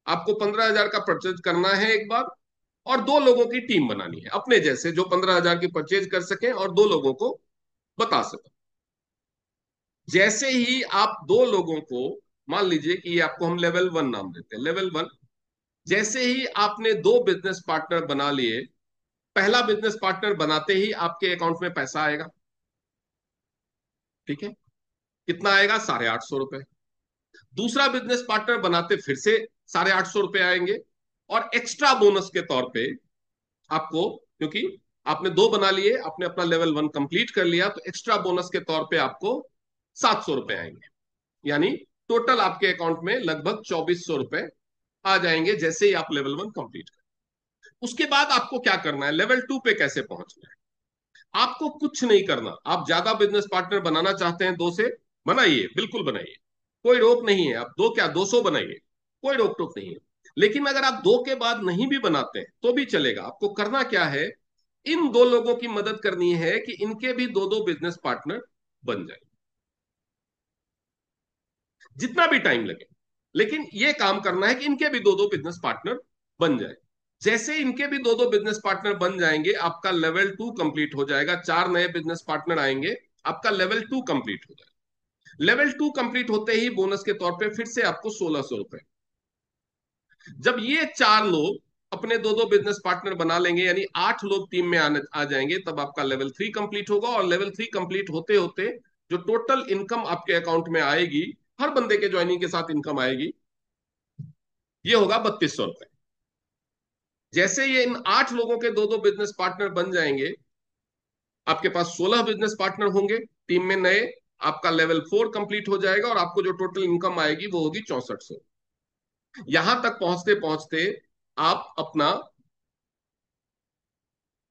आपको 15,000 का परचेज करना है एक बार, और 2 लोगों की टीम बनानी है अपने जैसे, जो 15,000 की परचेज कर सके और 2 लोगों को बता सके। जैसे ही आप 2 लोगों को, मान लीजिए कि ये आपको हम लेवल 1 नाम देते हैं, लेवल 1। जैसे ही आपने 2 बिजनेस पार्टनर बना लिए, पहला बिजनेस पार्टनर बनाते ही आपके अकाउंट में पैसा आएगा, ठीक है? कितना आएगा? 850 रुपए। दूसरा बिजनेस पार्टनर बनाते फिर से 850 रुपए आएंगे, और एक्स्ट्रा बोनस के तौर पे आपको, क्योंकि आपने 2 बना लिए, आपने अपना लेवल 1 कंप्लीट कर लिया, तो एक्स्ट्रा बोनस के तौर पे आपको 700 रुपए आएंगे। यानी टोटल आपके अकाउंट में लगभग 2,400 रुपए आ जाएंगे जैसे ही आप लेवल 1 कंप्लीट करें। उसके बाद आपको क्या करना है? लेवल 2 पे कैसे पहुंचना है? आपको कुछ नहीं करना। आप ज्यादा बिजनेस पार्टनर बनाना चाहते हैं, 2 से बनाइए, बिल्कुल बनाइए, कोई रोक नहीं है। आप 2 क्या 200 बनाइए, कोई रोक टोक नहीं है। लेकिन अगर आप 2 के बाद नहीं भी बनाते हैं तो भी चलेगा। आपको करना क्या है? इन 2 लोगों की मदद करनी है कि इनके भी 2-2 बिजनेस पार्टनर बन जाए, जितना भी टाइम लगे। लेकिन ये काम करना है कि इनके भी 2-2 बिजनेस पार्टनर बन जाए। जैसे इनके भी 2-2 बिजनेस पार्टनर बन जाएंगे, आपका लेवल 2 कंप्लीट हो जाएगा। 4 नए बिजनेस पार्टनर आएंगे, आपका लेवल 2 कंप्लीट हो जाएगा। लेवल 2 कंप्लीट होते ही बोनस के तौर पे फिर से आपको 1600 रुपए। जब ये चार लोग अपने दो दो बिजनेस पार्टनर बना लेंगे, यानी 8 लोग टीम में आ जाएंगे, तब आपका लेवल 3 कंप्लीट होगा। और लेवल 3 कंप्लीट होते होते जो टोटल इनकम आपके अकाउंट में आएगी, हर बंदे के ज्वाइनिंग के साथ इनकम आएगी, ये होगा 3200 रुपए। जैसे ये इन 8 लोगों के दो दो बिजनेस पार्टनर बन जाएंगे, आपके पास 16 बिजनेस पार्टनर होंगे टीम में नए, आपका लेवल 4 कंप्लीट हो जाएगा और आपको जो टोटल इनकम आएगी वो होगी 6400। यहां तक पहुंचते पहुंचते आप अपना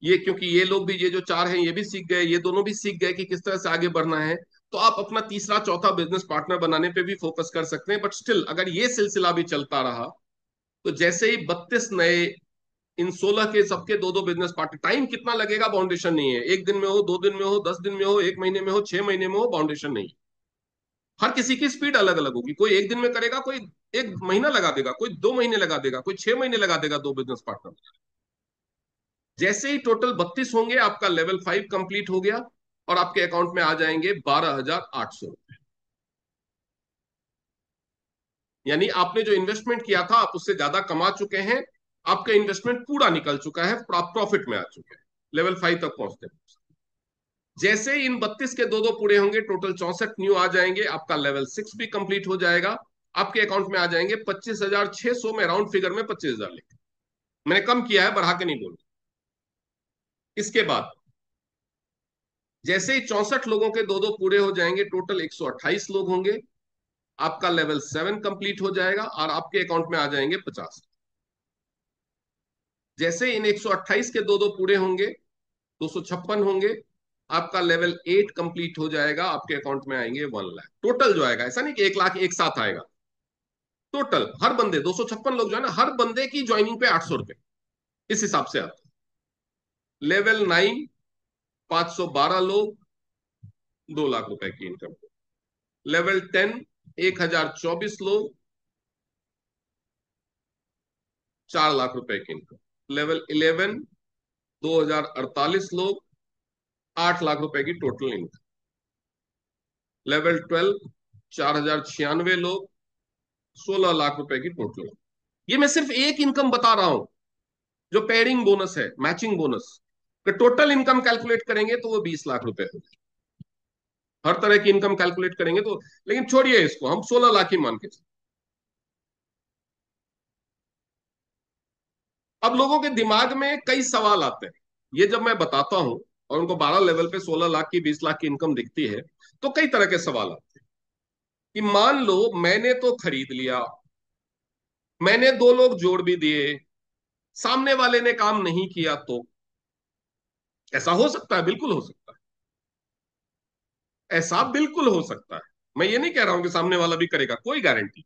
ये, क्योंकि ये लोग भी, ये जो चार हैं ये भी सीख गए, ये दोनों भी सीख गए कि किस तरह से आगे बढ़ना है, तो आप अपना तीसरा चौथा बिजनेस पार्टनर बनाने पे भी फोकस कर सकते हैं। बट स्टिल अगर ये सिलसिला भी चलता रहा, तो जैसे ही 32 नए, इन 16 के सबके दो दो बिजनेस पार्टनर, टाइम कितना लगेगा बाउंडेशन नहीं है, 1 दिन में हो, 2 दिन में हो, 10 दिन में हो, 1 महीने में हो, 6 महीने में हो, बाउंडेशन नहीं। हर किसी की स्पीड अलग अलग होगी, कोई 1 दिन में करेगा, कोई 1 महीना लगा देगा, कोई 2 महीने लगा देगा, कोई 6 महीने लगा देगा दो बिजनेस पार्टनर। जैसे ही टोटल 32 होंगे, आपका लेवल 5 कंप्लीट हो गया और आपके अकाउंट में आ जाएंगे 12,800 रुपए। यानी आपने जो इन्वेस्टमेंट किया था, आप उससे ज्यादा कमा चुके हैं, आपका इन्वेस्टमेंट पूरा निकल चुका है, प्रॉफिट में आ चुके हैं लेवल 5 तक पहुंचते हैं। जैसे ही इन 32 के दो दो पूरे होंगे, टोटल 64 न्यू आ जाएंगे, आपका लेवल 6 भी कंप्लीट हो जाएगा। आपके अकाउंट में आ जाएंगे 25,600 में, राउंड फिगर में 25,000 लिखे, मैंने कम किया है, बढ़ा के नहीं बोल। इसके बाद जैसे ही 64 लोगों के दो दो पूरे हो जाएंगे, टोटल 128 लोग होंगे, आपका लेवल 7 कंप्लीट हो जाएगा और आपके अकाउंट में आ जाएंगे 50। जैसे इन 128 के दो दो पूरे होंगे, 256 होंगे, आपका लेवल 8 कंप्लीट हो जाएगा, आपके अकाउंट में आएंगे 1 लाख। टोटल जो आएगा, ऐसा नहीं कि 1 लाख एक साथ आएगा, टोटल हर बंदे 256 लोग जो है ना, हर बंदे की ज्वाइनिंग पे 800 रुपए, इस हिसाब से आता है। लेवल 9 512 लोग, 2 लाख रुपए की इनकम। लेवल 10 1024 लोग, 4 लाख रुपए की इनकम। लेवल 11 2048 लोग, 8 लाख रुपए की टोटल इनकम। लेवल 12 4096 लोग, 16 लाख रुपए की टोटल। ये मैं सिर्फ एक इनकम बता रहा हूं, जो पेयरिंग बोनस है, matching bonus. Total income calculate करेंगे तो वो 20 लाख रुपए होगी। हर तरह की इनकम कैलकुलेट करेंगे तो, लेकिन छोड़िए इसको, हम 16 लाख ही मान के चलें। अब लोगों के दिमाग में कई सवाल आते हैं, ये जब मैं बताता हूं और उनको 12 लेवल पे 16 लाख की 20 लाख की इनकम दिखती है, तो कई तरह के सवाल आते हैं कि मान लो मैंने तो खरीद लिया, मैंने 2 लोग जोड़ भी दिए, सामने वाले ने काम नहीं किया, तो ऐसा हो सकता है, बिल्कुल हो सकता है, ऐसा बिल्कुल हो सकता है। मैं ये नहीं कह रहा हूं कि सामने वाला भी करेगा, कोई गारंटी।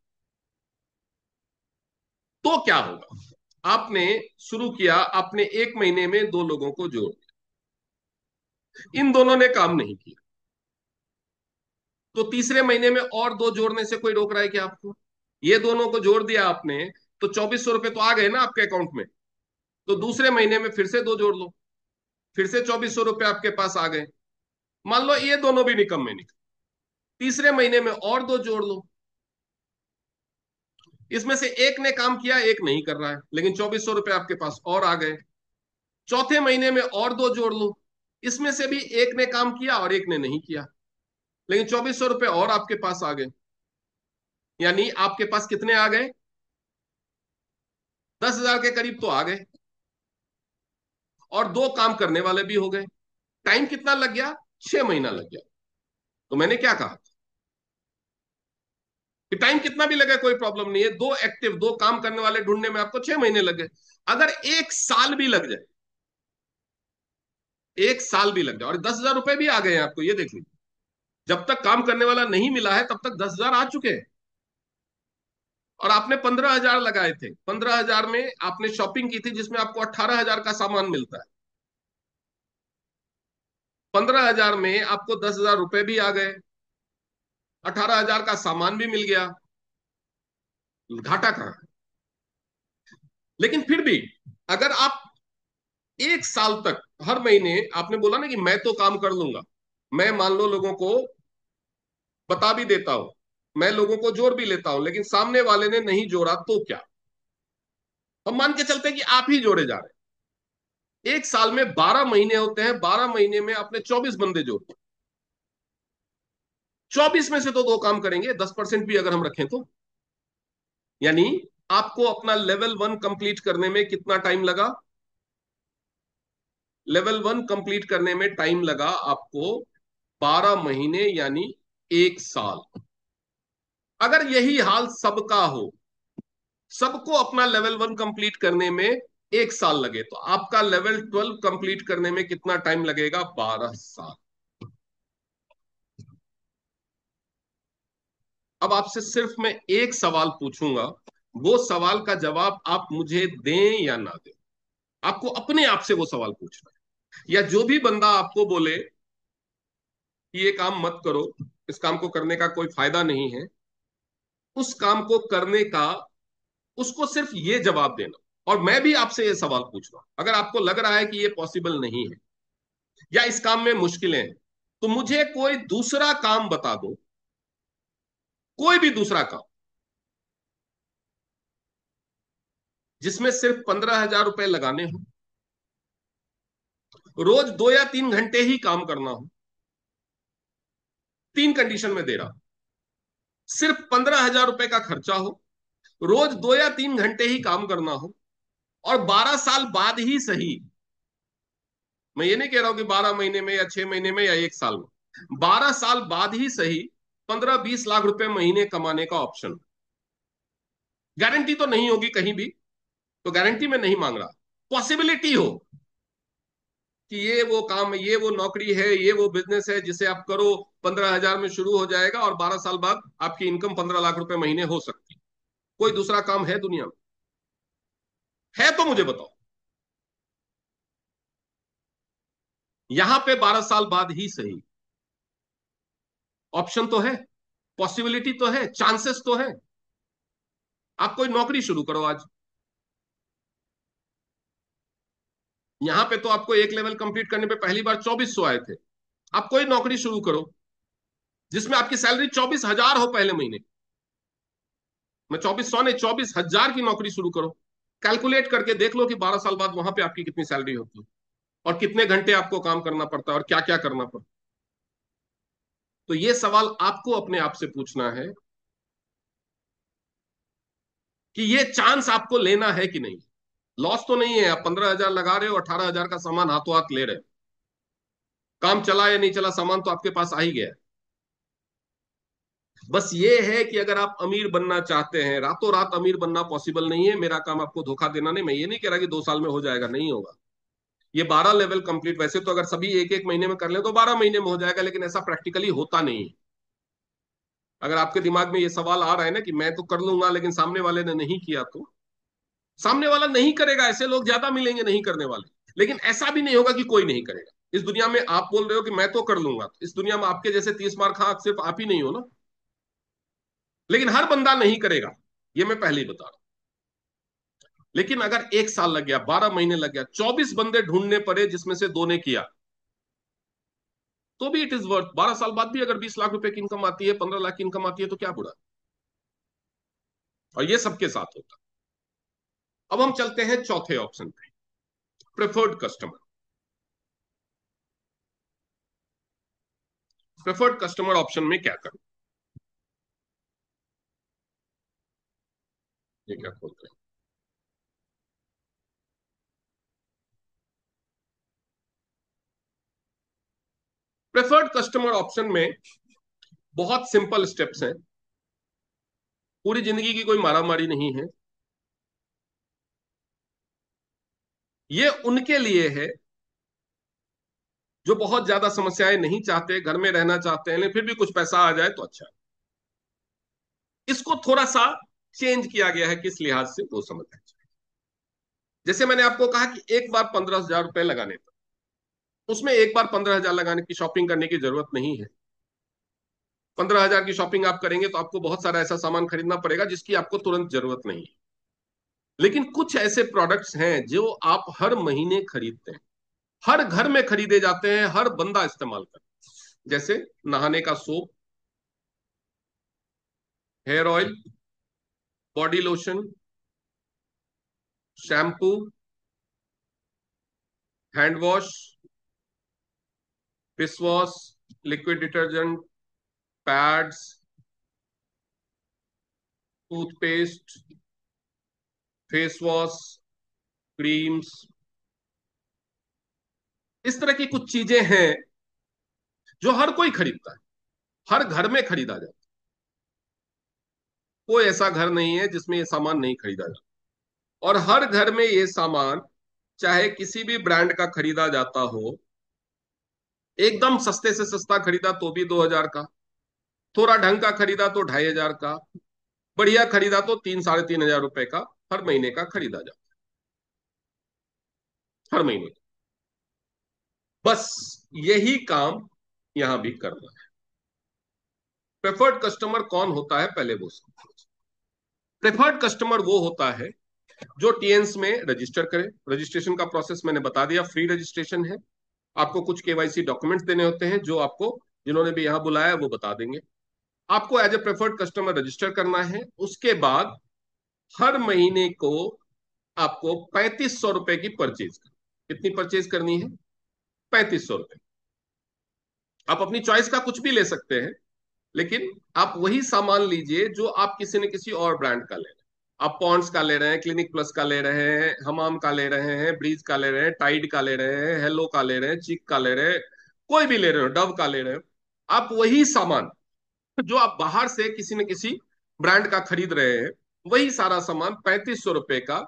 तो क्या होगा, आपने शुरू किया, आपने 1 महीने में 2 लोगों को जोड़ दिया, इन दोनों ने काम नहीं किया, तो तीसरे महीने में और 2 जोड़ने से कोई रोक रहा है क्या आपको? ये दोनों को जोड़ दिया आपने, तो 2400 रुपए तो आ गए ना आपके अकाउंट में, तो दूसरे महीने में फिर से 2 जोड़ लो, फिर से 2400 रुपए आपके पास आ गए। मान लो ये दोनों भी निकम में निकल, तीसरे महीने में और 2 जोड़ लो, इसमें से एक ने काम किया, एक नहीं कर रहा है, लेकिन 2400 रुपए आपके पास और आ गए। चौथे महीने में और 2 जोड़ लो, इसमें से भी एक ने काम किया और एक ने नहीं किया, लेकिन 2400 रुपए और आपके पास आ गए। यानी आपके पास कितने आ गए? 10,000 के करीब तो आ गए, और 2 काम करने वाले भी हो गए। टाइम कितना लग गया? 6 महीना लग गया। तो मैंने क्या कहा कि टाइम कितना भी लगे कोई प्रॉब्लम नहीं है, 2 काम करने वाले ढूंढने में आपको 6 महीने लग गए। अगर 1 साल भी लग जाए, 1 साल भी लग जाए और 10,000 रुपए भी आ गए हैं आपको, ये देख लीजिए, जब तक काम करने वाला नहीं मिला है तब तक 10,000 आ चुके हैं। और आपने 15,000 लगाए थे, 15,000 में आपने शॉपिंग की थी जिसमें आपको 18,000 का सामान मिलता है, 15,000 में आपको 10,000 रुपए भी आ गए, 18,000 का सामान भी मिल गया, घाटा कहां है? लेकिन फिर भी अगर आप 1 साल तक हर महीने, आपने बोला ना कि मैं तो काम कर लूंगा, मैं मान लो लोगों को बता भी देता हूं, मैं लोगों को जोड़ भी लेता हूं, लेकिन सामने वाले ने नहीं जोड़ा तो क्या? हम मान के चलते हैं कि आप ही जोड़े जा रहे हैं। एक साल में 12 महीने होते हैं, 12 महीने में आपने 24 बंदे जोड़े। 24 में से तो दो काम करेंगे, 10% भी अगर हम रखें तो। यानी आपको अपना लेवल 1 कंप्लीट करने में कितना टाइम लगा? लेवल 1 कंप्लीट करने में टाइम लगा आपको 12 महीने, यानी 1 साल। अगर यही हाल सबका हो, सबको अपना लेवल 1 कंप्लीट करने में 1 साल लगे, तो आपका लेवल 12 कंप्लीट करने में कितना टाइम लगेगा? 12 साल। अब आपसे सिर्फ मैं एक सवाल पूछूंगा, वो सवाल का जवाब आप मुझे दें या ना दें। आपको अपने आप से वो सवाल पूछना है। या जो भी बंदा आपको बोले कि ये काम मत करो, इस काम को करने का कोई फायदा नहीं है, उस काम को करने का उसको सिर्फ ये जवाब देना। और मैं भी आपसे ये सवाल पूछ रहा हूं, अगर आपको लग रहा है कि ये पॉसिबल नहीं है या इस काम में मुश्किलें हैं, तो मुझे कोई दूसरा काम बता दो। कोई भी दूसरा काम जिसमें सिर्फ 15,000 रुपए लगाने हो, रोज 2 या 3 घंटे ही काम करना हो। 3 कंडीशन में दे रहा हूं। सिर्फ 15,000 रुपए का खर्चा हो, रोज 2 या 3 घंटे ही काम करना हो, और 12 साल बाद ही सही। मैं ये नहीं कह रहा हूं कि 12 महीने में या 6 महीने में या 1 साल में, 12 साल बाद ही सही। 15-20 लाख रुपए महीने कमाने का ऑप्शन। गारंटी तो नहीं होगी कहीं भी, तो गारंटी में नहीं मांग रहा। पॉसिबिलिटी हो कि ये वो काम, ये वो नौकरी है, ये वो बिजनेस है जिसे आप करो, 15,000 में शुरू हो जाएगा और 12 साल बाद आपकी इनकम 15 लाख रुपए महीने हो सकती है। कोई दूसरा काम है दुनिया में? है तो मुझे बताओ। यहां पे 12 साल बाद ही सही। ऑप्शन तो है, पॉसिबिलिटी तो है, चांसेस तो है। आप कोई नौकरी शुरू करो आज। यहां पे तो आपको एक लेवल कंप्लीट करने पे पहली बार 2400 आए थे। आप कोई नौकरी शुरू करो जिसमें आपकी सैलरी 24,000 हो पहले महीने। मैं 2400 ने 24,000 की नौकरी शुरू करो। कैलकुलेट करके देख लो कि 12 साल बाद वहां पे आपकी कितनी सैलरी होती है, और कितने घंटे आपको काम करना पड़ता है, और क्या क्या करना पड़ता है। तो ये सवाल आपको अपने आप से पूछना है कि ये चांस आपको लेना है कि नहीं। लॉस तो नहीं है, आप 15,000 लगा रहे हो, 18,000 का सामान हाथों हाथ ले रहे हो। काम चला या नहीं चला, सामान तो आपके पास आ ही गया है। बस ये है कि अगर आप अमीर बनना चाहते हैं, रातों रात अमीर बनना पॉसिबल नहीं है। मेरा काम आपको धोखा देना नहीं। मैं ये नहीं कह रहा कि 2 साल में हो जाएगा, नहीं होगा। ये 12 लेवल कंप्लीट वैसे तो अगर सभी एक एक महीने में कर ले तो 12 महीने में हो जाएगा, लेकिन ऐसा प्रैक्टिकली होता नहीं है। अगर आपके दिमाग में ये सवाल आ रहा है ना कि मैं तो कर लूंगा लेकिन सामने वाले ने नहीं किया, तो सामने वाला नहीं करेगा। ऐसे लोग ज्यादा मिलेंगे नहीं करने वाले, लेकिन ऐसा भी नहीं होगा कि कोई नहीं करेगा। इस दुनिया में आप बोल रहे हो कि मैं तो कर लूंगा, इस दुनिया में आपके जैसे 30 मार खा सिर्फ आप ही नहीं हो ना। लेकिन हर बंदा नहीं करेगा, ये मैं पहले ही बता रहा हूं। लेकिन अगर 1 साल लग गया, 12 महीने लग गया, 24 बंदे ढूंढने पड़े जिसमें से दो ने किया, तो भी इट इज वर्थ। 12 साल बाद भी अगर 20 लाख रुपए की इनकम आती है, 15 लाख की इनकम आती है, तो क्या बुरा। और ये सबके साथ होता है। अब हम चलते हैं चौथे ऑप्शन पे, preferred customer. Preferred customer option में क्या करें? ये क्या खोलते हैं? प्रेफर्ड कस्टमर ऑप्शन में बहुत सिंपल स्टेप्स हैं। पूरी जिंदगी की कोई मारामारी नहीं है। ये उनके लिए है जो बहुत ज्यादा समस्याएं नहीं चाहते, घर में रहना चाहते हैं, लेकिन फिर भी कुछ पैसा आ जाए तो अच्छा है। इसको थोड़ा सा चेंज किया गया है, किस लिहाज से वो समझ आए। जैसे मैंने आपको कहा कि एक बार 15,000 रुपए लगाने पर, उसमें एक बार 15,000 लगाने की शॉपिंग करने की जरूरत नहीं है। 15,000 की शॉपिंग आप करेंगे तो आपको बहुत सारा ऐसा सामान खरीदना पड़ेगा जिसकी आपको तुरंत जरूरत नहीं है। लेकिन कुछ ऐसे प्रोडक्ट्स हैं जो आप हर महीने खरीदते हैं, हर घर में खरीदे जाते हैं, हर बंदा इस्तेमाल करता है। जैसे नहाने का soap, hair oil, body lotion, shampoo, hand wash, face wash, liquid detergent, pads, toothpaste, face wash, creams, इस तरह की कुछ चीजें हैं जो हर कोई खरीदता है, हर घर में खरीदा जाता है। कोई ऐसा घर नहीं है जिसमें ये सामान नहीं खरीदा जाता, और हर घर में ये सामान, चाहे किसी भी ब्रांड का खरीदा जाता हो, एकदम सस्ते से सस्ता खरीदा तो भी 2,000 का, थोड़ा ढंग का खरीदा तो 2,500 का, बढ़िया खरीदा तो 3-3,500 रुपए का हर महीने का खरीदा जाता है, हर महीने। बस यही काम यहां भी करना है। प्रेफर्ड कस्टमर कौन होता है, पहले वो समझो। प्रेफर्ड कस्टमर वो होता है जो टीएन्स में रजिस्टर करे। रजिस्ट्रेशन का प्रोसेस मैंने बता दिया, फ्री रजिस्ट्रेशन है। आपको कुछ केवाईसी डॉक्यूमेंट्स देने होते हैं जो आपको, जिन्होंने भी यहां बुलाया है वो बता देंगे। आपको as a preferred customer register करना है। उसके बाद हर महीने को आपको 3,500 रुपए की परचेज करनी। कितनी परचेज करनी है? 3,500 रुपए। आप अपनी चॉइस का कुछ भी ले सकते हैं, लेकिन आप वही सामान लीजिए जो आप किसी न किसी और ब्रांड का ले रहे हैं। आप पॉन्ड्स का ले रहे हैं, क्लिनिक प्लस का ले रहे हैं, हमाम का ले रहे हैं, ब्रीज का ले रहे हैं, टाइड का ले रहे हैं, हेलो का ले रहे हैं, चिक का ले रहे हैं, कोई भी ले रहे हो, डव का ले रहे हो, आप वही सामान जो आप बाहर से किसी न किसी ब्रांड का खरीद रहे हैं, वही सारा सामान 3,500 रुपए का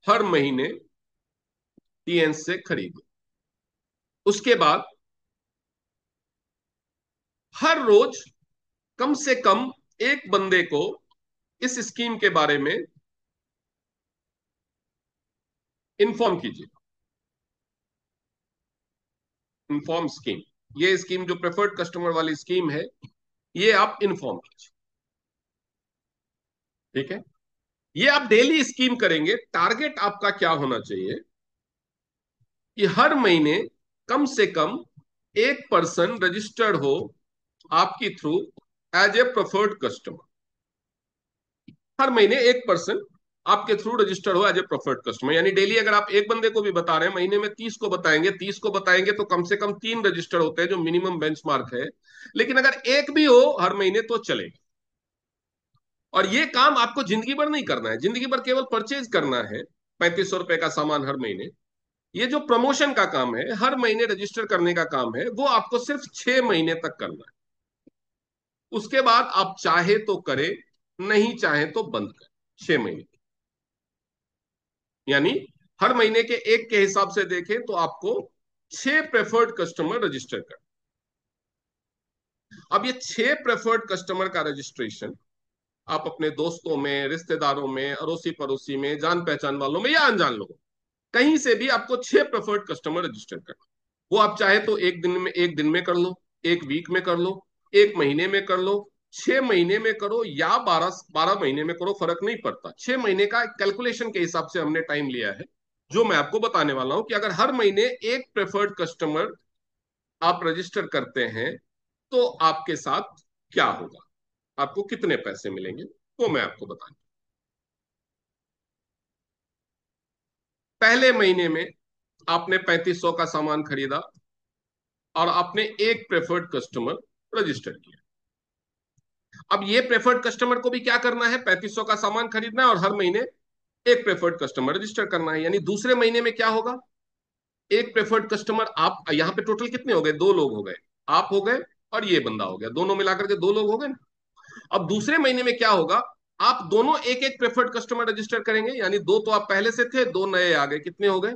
हर महीने टीएन से खरीदो। उसके बाद हर रोज कम से कम एक बंदे को इस स्कीम के बारे में इन्फॉर्म कीजिए। इन्फॉर्म स्कीम, ये स्कीम जो प्रेफर्ड कस्टमर वाली स्कीम है, ये आप इन्फॉर्म कीजिए। ठीक है, ये आप डेली स्कीम करेंगे। टारगेट आपका क्या होना चाहिए कि हर महीने कम से कम एक पर्सन रजिस्टर्ड हो आपकी through as a preferred customer. हर महीने एक पर्सन आपके थ्रू रजिस्टर्ड हो एज ए प्रेफर्ड कस्टमर, यानी डेली अगर आप एक बंदे को भी बता रहे हैं, महीने में 30 को बताएंगे, 30 को बताएंगे तो कम से कम 3 रजिस्टर्ड होते हैं जो मिनिमम बेंचमार्क है। लेकिन अगर एक भी हो हर महीने तो चलेगा। और ये काम आपको जिंदगी भर नहीं करना है, जिंदगी भर केवल परचेज करना है 3,500 रुपए का सामान हर महीने। ये जो प्रमोशन का काम है, हर महीने रजिस्टर करने का काम है, वो आपको सिर्फ 6 महीने तक करना है। उसके बाद आप चाहे तो करें, नहीं चाहे तो बंद करें। 6 महीने, यानी हर महीने के एक के हिसाब से देखें तो आपको 6 प्रेफर्ड कस्टमर रजिस्टर कर। अब ये 6 प्रेफर्ड कस्टमर का रजिस्ट्रेशन आप अपने दोस्तों में, रिश्तेदारों में, अड़ोसी पड़ोसी में, जान पहचान वालों में या अनजान लोगों, कहीं से भी आपको 6 प्रेफर्ड कस्टमर रजिस्टर करना। वो आप चाहे तो एक दिन में कर लो, एक वीक में कर लो, एक महीने में कर लो, 6 महीने में करो या 12 12 महीने में करो, फर्क नहीं पड़ता। 6 महीने का कैलकुलेशन के हिसाब से हमने टाइम लिया है, जो मैं आपको बताने वाला हूं कि अगर हर महीने एक प्रेफर्ड कस्टमर आप रजिस्टर करते हैं तो आपके साथ क्या होगा, आपको कितने पैसे मिलेंगे, वो मैं आपको बताऊं। पहले महीने में आपने 3,500 का सामान खरीदा और आपने एक प्रेफर्ड कस्टमर रजिस्टर किया। अब ये प्रेफर्ड कस्टमर को भी क्या करना है, 3,500 का सामान खरीदना है और हर महीने एक प्रेफर्ड कस्टमर रजिस्टर करना है। यानी दूसरे महीने में क्या होगा, एक प्रेफर्ड कस्टमर, आप यहां पे टोटल कितने हो गए, 2 लोग हो गए, आप हो गए और ये बंदा हो गया, दोनों मिलाकर के 2 लोग हो गए ना। अब दूसरे महीने में क्या होगा, आप दोनों एक एक प्रेफर्ड कस्टमर रजिस्टर करेंगे, यानी 2 तो आप पहले से थे, 2 नए आ गए, कितने हो गए,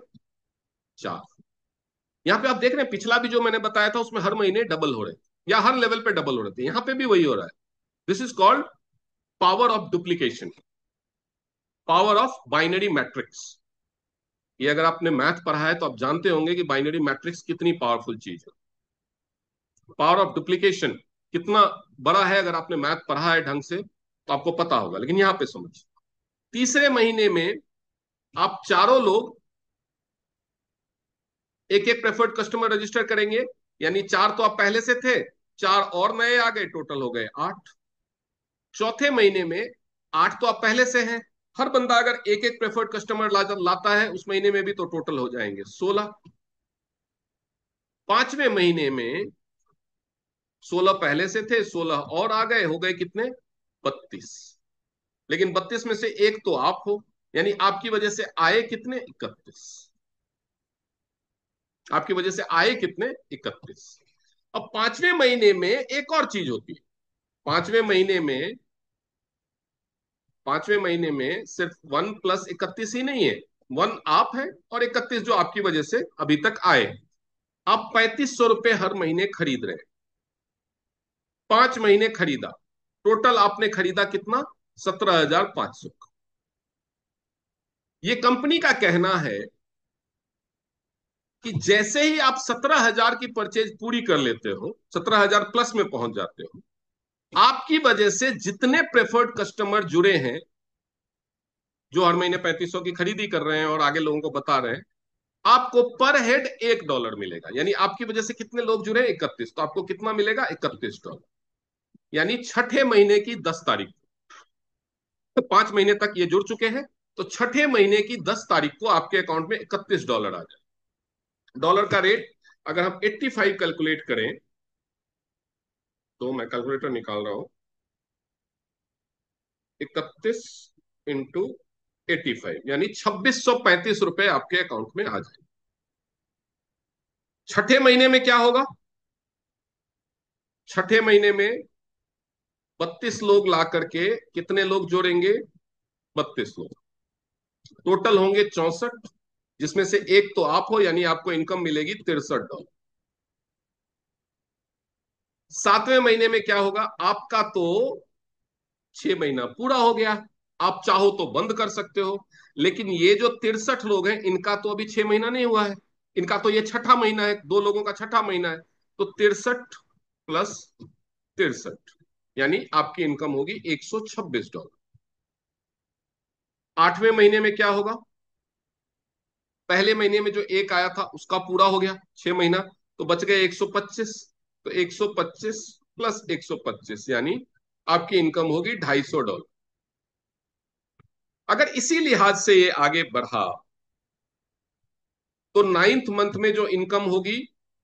4। यहाँ पे आप देख रहे हैं पिछला भी जो मैंने बताया था उसमें हर महीने डबल हो रहे थे या हर लेवल पे डबल हो रहे थे, यहाँ पे भी वही हो रहा है। This is called power of duplication, power of binary matrix. ये अगर आपने मैथ पढ़ा है तो आप जानते होंगे कि बाइनरी मैट्रिक्स कितनी पावरफुल चीज है। पावर ऑफ डुप्लीकेशन कितना बड़ा है, अगर आपने मैथ पढ़ा है ढंग से तो आपको पता होगा, लेकिन यहां पे समझ। तीसरे महीने में आप चारों लोग एक एक प्रेफर्ड कस्टमर रजिस्टर करेंगे, यानी 4 तो आप पहले से थे, 4 और नए आ गए, टोटल हो गए 8। चौथे महीने में 8 तो आप पहले से हैं। हर बंदा अगर एक एक प्रेफर्ड कस्टमर लाता है उस महीने में भी, तो टोटल हो जाएंगे 16। पांचवें महीने में 16 पहले से थे, 16 और आ गए, हो गए कितने? 32। लेकिन 32 में से एक तो आप हो, यानी आपकी वजह से आए कितने? 31। आपकी वजह से आए कितने? 31। अब पांचवें महीने में एक और चीज होती है। पांचवें महीने में पांचवें महीने में सिर्फ 1 + 31 ही नहीं है। 1 आप है और 31 जो आपकी वजह से अभी तक आए। आप 3500 रुपये हर महीने खरीद रहे हैं। 5 महीने खरीदा, टोटल आपने खरीदा कितना? 17,500। ये कंपनी का कहना है कि जैसे ही आप 17,000 की परचेज पूरी कर लेते हो, 17,000 प्लस में पहुंच जाते हो, आपकी वजह से जितने प्रेफर्ड कस्टमर जुड़े हैं, जो हर महीने 3500 की खरीदी कर रहे हैं और आगे लोगों को बता रहे हैं, आपको पर हेड $1 मिलेगा। यानी आपकी वजह से कितने लोग जुड़े? 31, तो आपको कितना मिलेगा? $31। यानी छठे महीने की 10 तारीख, तो 5 महीने तक ये जुड़ चुके हैं, तो छठे महीने की 10 तारीख को आपके अकाउंट में $31 आ जाए। डॉलर का रेट अगर हम 85 कैलकुलेट करें, तो मैं कैलकुलेटर निकाल रहा हूं। 31 × 85 यानी 2635 रुपए आपके अकाउंट में आ जाए। छठे महीने में क्या होगा? छठे महीने में 32 लोग ला करके कितने लोग जोड़ेंगे? 32 लोग, टोटल होंगे 64, जिसमें से एक तो आप हो, यानी आपको इनकम मिलेगी $63। सातवें महीने में क्या होगा? आपका तो 6 महीना पूरा हो गया। आप चाहो तो बंद कर सकते हो, लेकिन ये जो 63 लोग हैं, इनका तो अभी 6 महीना नहीं हुआ है। इनका तो ये छठा महीना है, दो लोगों का छठा महीना है। तो 63 + 63, यानी आपकी इनकम होगी $126। आठवें महीने में क्या होगा? पहले महीने में जो एक आया था उसका पूरा हो गया 6 महीना, तो बच गए 125। तो 125 + 125 यानी आपकी इनकम होगी $250। अगर इसी लिहाज से ये आगे बढ़ा, तो नाइन्थ मंथ में जो इनकम होगी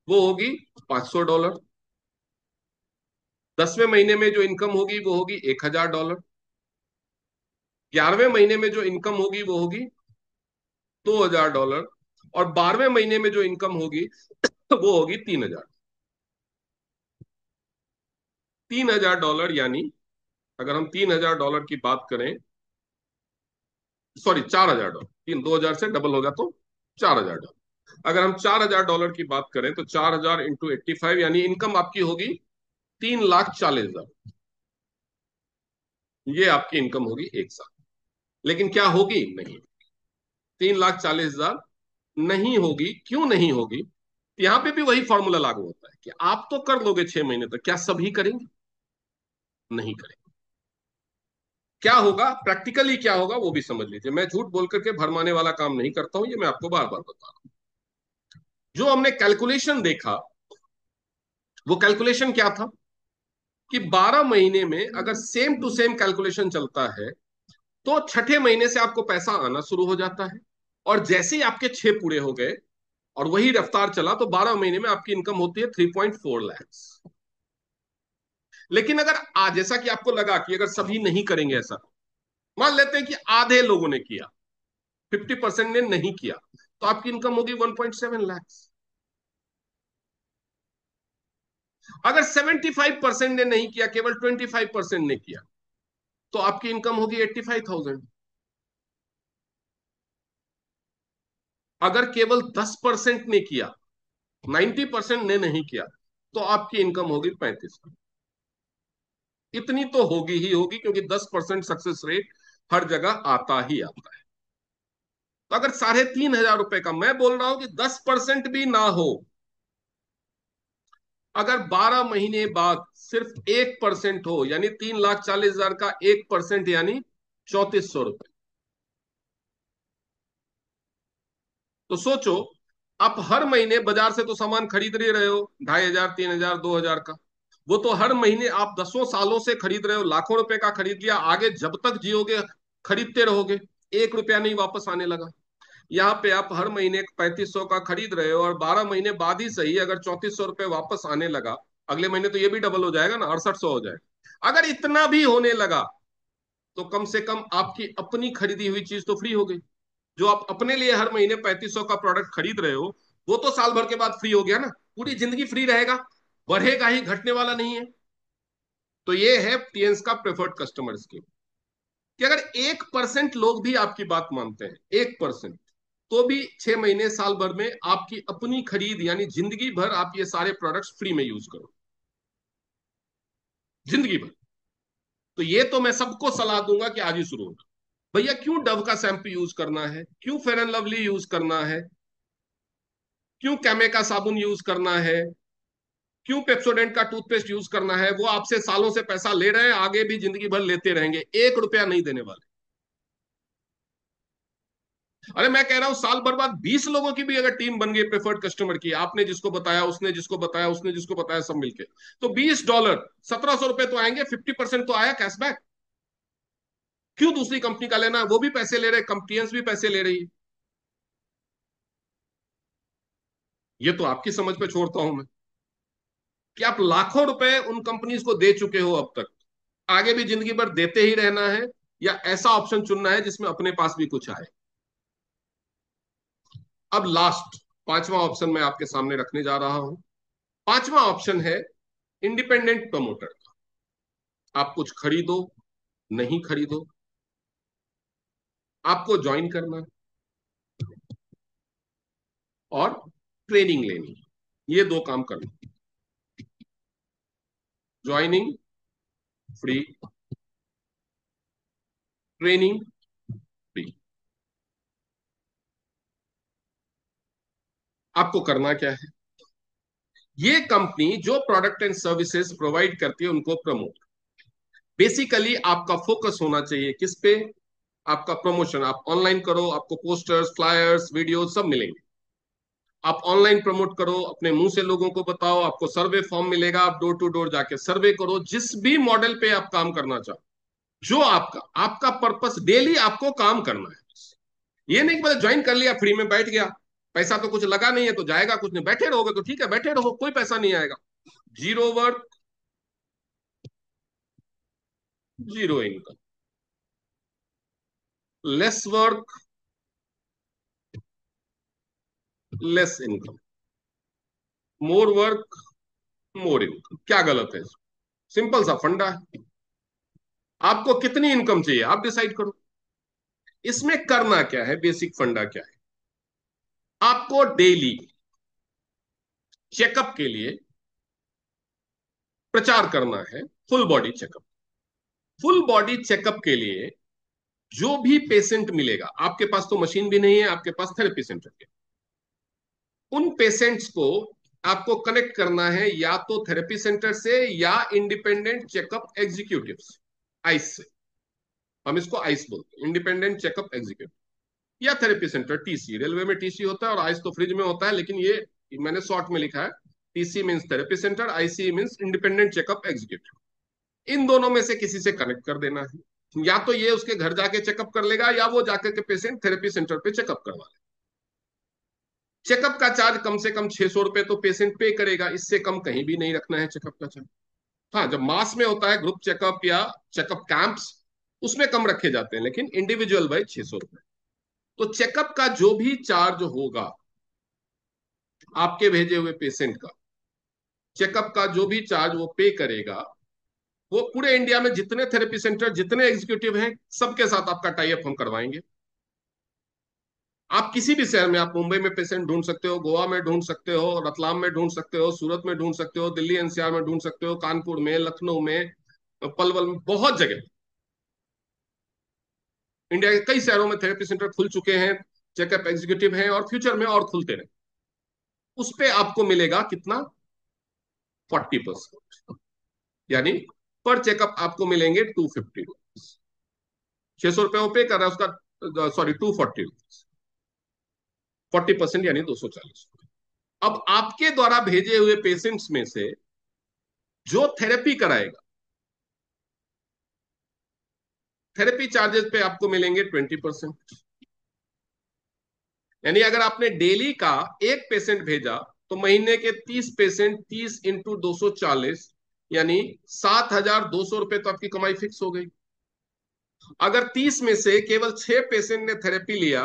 वो होगी $500। 10वें महीने में जो इनकम होगी वो होगी $1,000। 11वें महीने में जो इनकम होगी वो होगी $2,000। और 12वें महीने में जो इनकम होगी वो होगी 3,000। $3,000 यानी अगर हम $3,000 की बात करें, सॉरी $4,000, तीन 2,000 से डबल होगा तो $4,000। अगर हम $4,000 की बात करें, तो 4,000 × 85 यानी इनकम आपकी होगी 3,40,000। ये आपकी इनकम होगी एक साल। लेकिन क्या होगी? नहीं, 3,40,000 नहीं होगी। क्यों नहीं होगी? यहां पे भी वही फॉर्मूला लागू होता है कि आप तो कर लोगे 6 महीने तक, क्या सभी करेंगे? नहीं करेंगे। क्या होगा प्रैक्टिकली, क्या होगा वो भी समझ लीजिए। मैं झूठ बोल करके भरमाने वाला काम नहीं करता हूं, ये मैं आपको बार बार बता रहा हूं। जो हमने कैलकुलेशन देखा, वो कैलकुलेशन क्या था कि 12 महीने में अगर सेम टू सेम कैलकुलेशन चलता है, तो छठे महीने से आपको पैसा आना शुरू हो जाता है। और जैसे ही आपके 6 पूरे हो गए और वही रफ्तार चला, तो 12 महीने में आपकी इनकम होती है 3.4 लैक्स। लेकिन अगर आज जैसा कि आपको लगा कि अगर सभी नहीं करेंगे ऐसा, मान लेते हैं कि आधे लोगों ने किया, 50% ने नहीं किया, तो आपकी इनकम होगी 1.7 लैक्स। अगर 75% ने नहीं किया, केवल 25% ने किया, तो आपकी इनकम होगी 85,000। अगर केवल 10% ने किया, 90% ने नहीं किया, तो आपकी इनकम होगी 35। इतनी तो होगी ही होगी, क्योंकि 10% सक्सेस रेट हर जगह आता ही आता है। तो अगर 3,500 रुपए का, मैं बोल रहा हूं कि 10% भी ना हो, अगर 12 महीने बाद सिर्फ 1% हो, यानी 3,40,000 का 1% यानी 3,400 रुपए। तो सोचो, आप हर महीने बाजार से तो सामान खरीद ही रहे हो, 2,500, 3,000, 2,000 का। वो तो हर महीने आप दसों सालों से खरीद रहे हो, लाखों रुपए का खरीद लिया, आगे जब तक जियोगे खरीदते रहोगे, 1 रुपया नहीं वापस आने लगा। यहाँ पे आप हर महीने 3500 का खरीद रहे हो और 12 महीने बाद ही सही अगर 3400 रुपये वापस आने लगा, अगले महीने तो ये भी डबल हो जाएगा ना, 6800 हो जाएगा। अगर इतना भी होने लगा तो कम से कम आपकी अपनी खरीदी हुई चीज तो फ्री हो गई। जो आप अपने लिए हर महीने 3500 का प्रोडक्ट खरीद रहे हो, वो तो साल भर के बाद फ्री हो गया ना, पूरी जिंदगी फ्री रहेगा, बढ़ेगा ही, घटने वाला नहीं है। तो ये है टीएंस का प्रेफर्ड कस्टमर स्कीम, कि अगर 1% लोग भी आपकी बात मानते हैं, 1%, तो भी 6 महीने साल भर में आपकी अपनी खरीद यानी जिंदगी भर आप ये सारे प्रोडक्ट्स फ्री में यूज करो, जिंदगी भर। तो ये तो मैं सबको सलाह दूंगा कि आज ही शुरू होगा। भैया क्यों डव का शैम्पू यूज करना है, क्यों फेयर एंड लवली यूज करना है, क्यों कैमे का साबुन यूज करना है, क्यों पेप्सोडेंट का टूथपेस्ट यूज करना है? वो आपसे सालों से पैसा ले रहे हैं, आगे भी जिंदगी भर लेते रहेंगे, 1 रुपया नहीं देने वाले। अरे मैं कह रहा हूं साल भर बाद 20 लोगों की भी अगर टीम बन गई प्रेफर्ड कस्टमर की, आपने जिसको बताया, उसने जिसको बताया, उसने जिसको बताया, सब मिलके, तो $20, 1700 रुपए तो आएंगे, 50% तो आया कैशबैक। क्यों दूसरी कंपनी का लेना है? वो भी पैसे ले रहे, कंपनियां भी पैसे ले रही है। ये तो आपकी समझ पे छोड़ता हूं मैं, कि आप लाखों रुपए उन कंपनीज को दे चुके हो अब तक, आगे भी जिंदगी भर देते ही रहना है, या ऐसा ऑप्शन चुनना है जिसमें अपने पास भी कुछ आए। अब लास्ट, पांचवा ऑप्शन मैं आपके सामने रखने जा रहा हूं। पांचवा ऑप्शन है इंडिपेंडेंट प्रमोटर का। आप कुछ खरीदो, नहीं खरीदो, आपको ज्वाइन करना है और ट्रेनिंग लेनी है, ये दो काम करना। Joining free, training free. आपको करना क्या है? ये कंपनी जो प्रोडक्ट एंड सर्विसेज प्रोवाइड करती है उनको प्रमोट। बेसिकली आपका फोकस होना चाहिए किस पे? आपका प्रमोशन। आप ऑनलाइन करो, आपको पोस्टर्स, फ्लायर्स, वीडियो सब मिलेंगे। आप ऑनलाइन प्रमोट करो, अपने मुंह से लोगों को बताओ, आपको सर्वे फॉर्म मिलेगा, आप डोर टू डोर जाके सर्वे करो, जिस भी मॉडल पे आप काम करना चाहो, जो आपका आपका पर्पस, डेली आपको काम करना है। ये नहीं कि मतलब ज्वाइन कर लिया, फ्री में बैठ गया, पैसा तो कुछ लगा नहीं है तो जाएगा कुछ नहीं, बैठे रहोगे तो ठीक है, बैठे रहो, कोई पैसा नहीं आएगा। Zero work, zero income. Lace work, less income. More work, more income. क्या गलत है? सिंपल सा फंडा है। आपको कितनी इनकम चाहिए आप डिसाइड करो। इसमें करना क्या है, बेसिक फंडा क्या है? आपको डेली चेकअप के लिए प्रचार करना है, full body checkup. Full body checkup के लिए जो भी पेशेंट मिलेगा, आपके पास तो मशीन भी नहीं है, आपके पास थेरेपी सेंटर के, उन पेशेंट्स को आपको कनेक्ट करना है या तो थेरेपी सेंटर से या इंडिपेंडेंट चेकअप एग्जीक्यूटिव्स, आइस से। हम इसको आइस बोलते हैं, इंडिपेंडेंट चेकअप एग्जीक्यूटिव, या थेरेपी सेंटर, टीसी। रेलवे में टीसी होता है और आइस तो फ्रिज में होता है, लेकिन ये मैंने शॉर्ट में लिखा है, TC means therapy centre, IC means independent checkup executive. इन दोनों में से किसी से कनेक्ट कर देना है, या तो ये उसके घर जाके चेकअप कर लेगा या वो जाकर के पेशेंट थेरेपी सेंटर पे चेकअप करवा ले। चेकअप का चार्ज कम से कम 600 रुपए तो पेशेंट पे करेगा, इससे कम कहीं भी नहीं रखना है चेकअप का चार्ज। हाँ, जब मास में होता है ग्रुप चेकअप या चेकअप कैंप्स, उसमें कम रखे जाते हैं, लेकिन इंडिविजुअल वाइज 600 रुपए। तो चेकअप का जो भी चार्ज होगा आपके भेजे हुए पेशेंट का, चेकअप का जो भी चार्ज वो पे करेगा, वो पूरे इंडिया में जितने थेरेपी सेंटर, जितने एग्जीक्यूटिव हैं, सबके साथ आपका टाई अप हम करवाएंगे। आप किसी भी शहर में, आप मुंबई में पेशेंट ढूंढ सकते हो, गोवा में ढूंढ सकते हो, रतलाम में ढूंढ सकते हो, सूरत में ढूंढ सकते हो, दिल्ली एनसीआर में ढूंढ सकते हो, कानपुर में, लखनऊ में, पलवल में, बहुत जगह इंडिया के कई शहरों में थेरेपी सेंटर खुल चुके हैं, चेकअप एग्जीक्यूटिव हैं, और फ्यूचर में और खुलते रहे। उस पे आपको मिलेगा कितना? 40%, यानी पर चेकअप आपको मिलेंगे 250 रुपीज। 600 रुपये वो पे कर रहा है उसका, सॉरी 240 रुपीज, 40% यानी 240। अब आपके द्वारा भेजे हुए पेशेंट्स में से जो थेरेपी कराएगा, थेरेपी चार्जेस पे आपको मिलेंगे 20%। यानी अगर आपने डेली का एक पेशेंट भेजा तो महीने के 30 पेशेंट, 30 × 240, यानी 7,200 रुपये तो आपकी कमाई फिक्स हो गई। अगर 30 में से केवल 6 पेशेंट ने थेरेपी लिया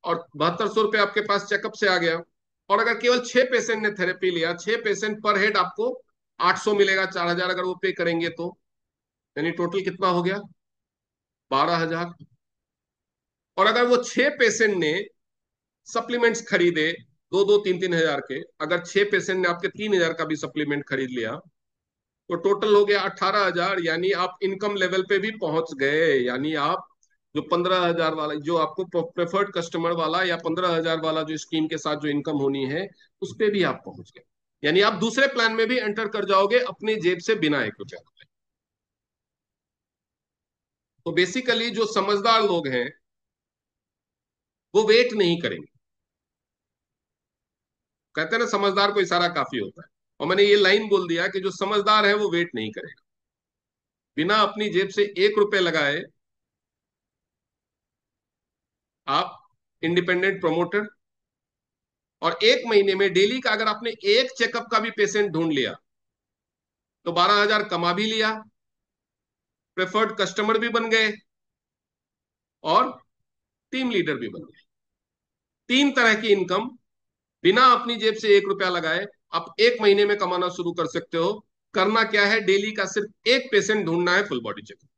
और 7200 रुपये आपके पास चेकअप से आ गया, और अगर केवल 6 पेशेंट ने थेरेपी लिया, 6 पेशेंट पर हेड आपको 800 मिलेगा, 4,000 अगर वो पे करेंगे तो, यानी टोटल कितना हो गया? 12,000। और अगर वो 6 पेशेंट ने सप्लीमेंट्स खरीदे, 2-2, 3-3 हजार के, अगर 6 पेशेंट ने आपके 3,000 का भी सप्लीमेंट खरीद लिया, तो टोटल हो गया 18,000। यानी आप इनकम लेवल पे भी पहुंच गए। यानी आप जो 15,000 वाला, जो आपको प्रेफर्ड कस्टमर वाला या 15,000 वाला जो स्कीम के साथ जो इनकम होनी है, उस पे भी आप पहुंच गए। यानी आप दूसरे प्लान में भी एंटर कर जाओगे अपनी जेब से बिना 1 रुपया लगाए। तो बेसिकली जो समझदार लोग हैं वो वेट नहीं करेंगे। कहते हैं ना, समझदार को इशारा काफी होता है। और मैंने ये लाइन बोल दिया कि जो समझदार है वो वेट नहीं करेगा। बिना अपनी जेब से 1 रुपये लगाए आप इंडिपेंडेंट प्रमोटर, और 1 महीने में डेली का अगर आपने एक चेकअप का भी पेशेंट ढूंढ लिया तो 12,000 कमा भी लिया, प्रेफर्ड कस्टमर भी बन गए, और टीम लीडर भी बन गए। 3 तरह की इनकम बिना अपनी जेब से 1 रुपया लगाए आप 1 महीने में कमाना शुरू कर सकते हो। करना क्या है? डेली का सिर्फ एक पेशेंट ढूंढना है, फुल बॉडी चेकअप।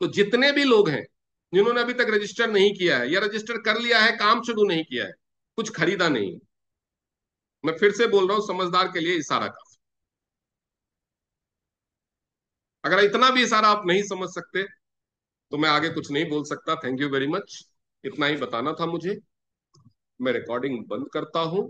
तो जितने भी लोग हैं जिन्होंने अभी तक रजिस्टर नहीं किया है, या रजिस्टर कर लिया है काम शुरू नहीं किया है, कुछ खरीदा नहीं, मैं फिर से बोल रहा हूं, समझदार के लिए इशारा काफी। अगर इतना भी इशारा आप नहीं समझ सकते तो मैं आगे कुछ नहीं बोल सकता। Thank you very much. इतना ही बताना था मुझे। मैं रिकॉर्डिंग बंद करता हूं।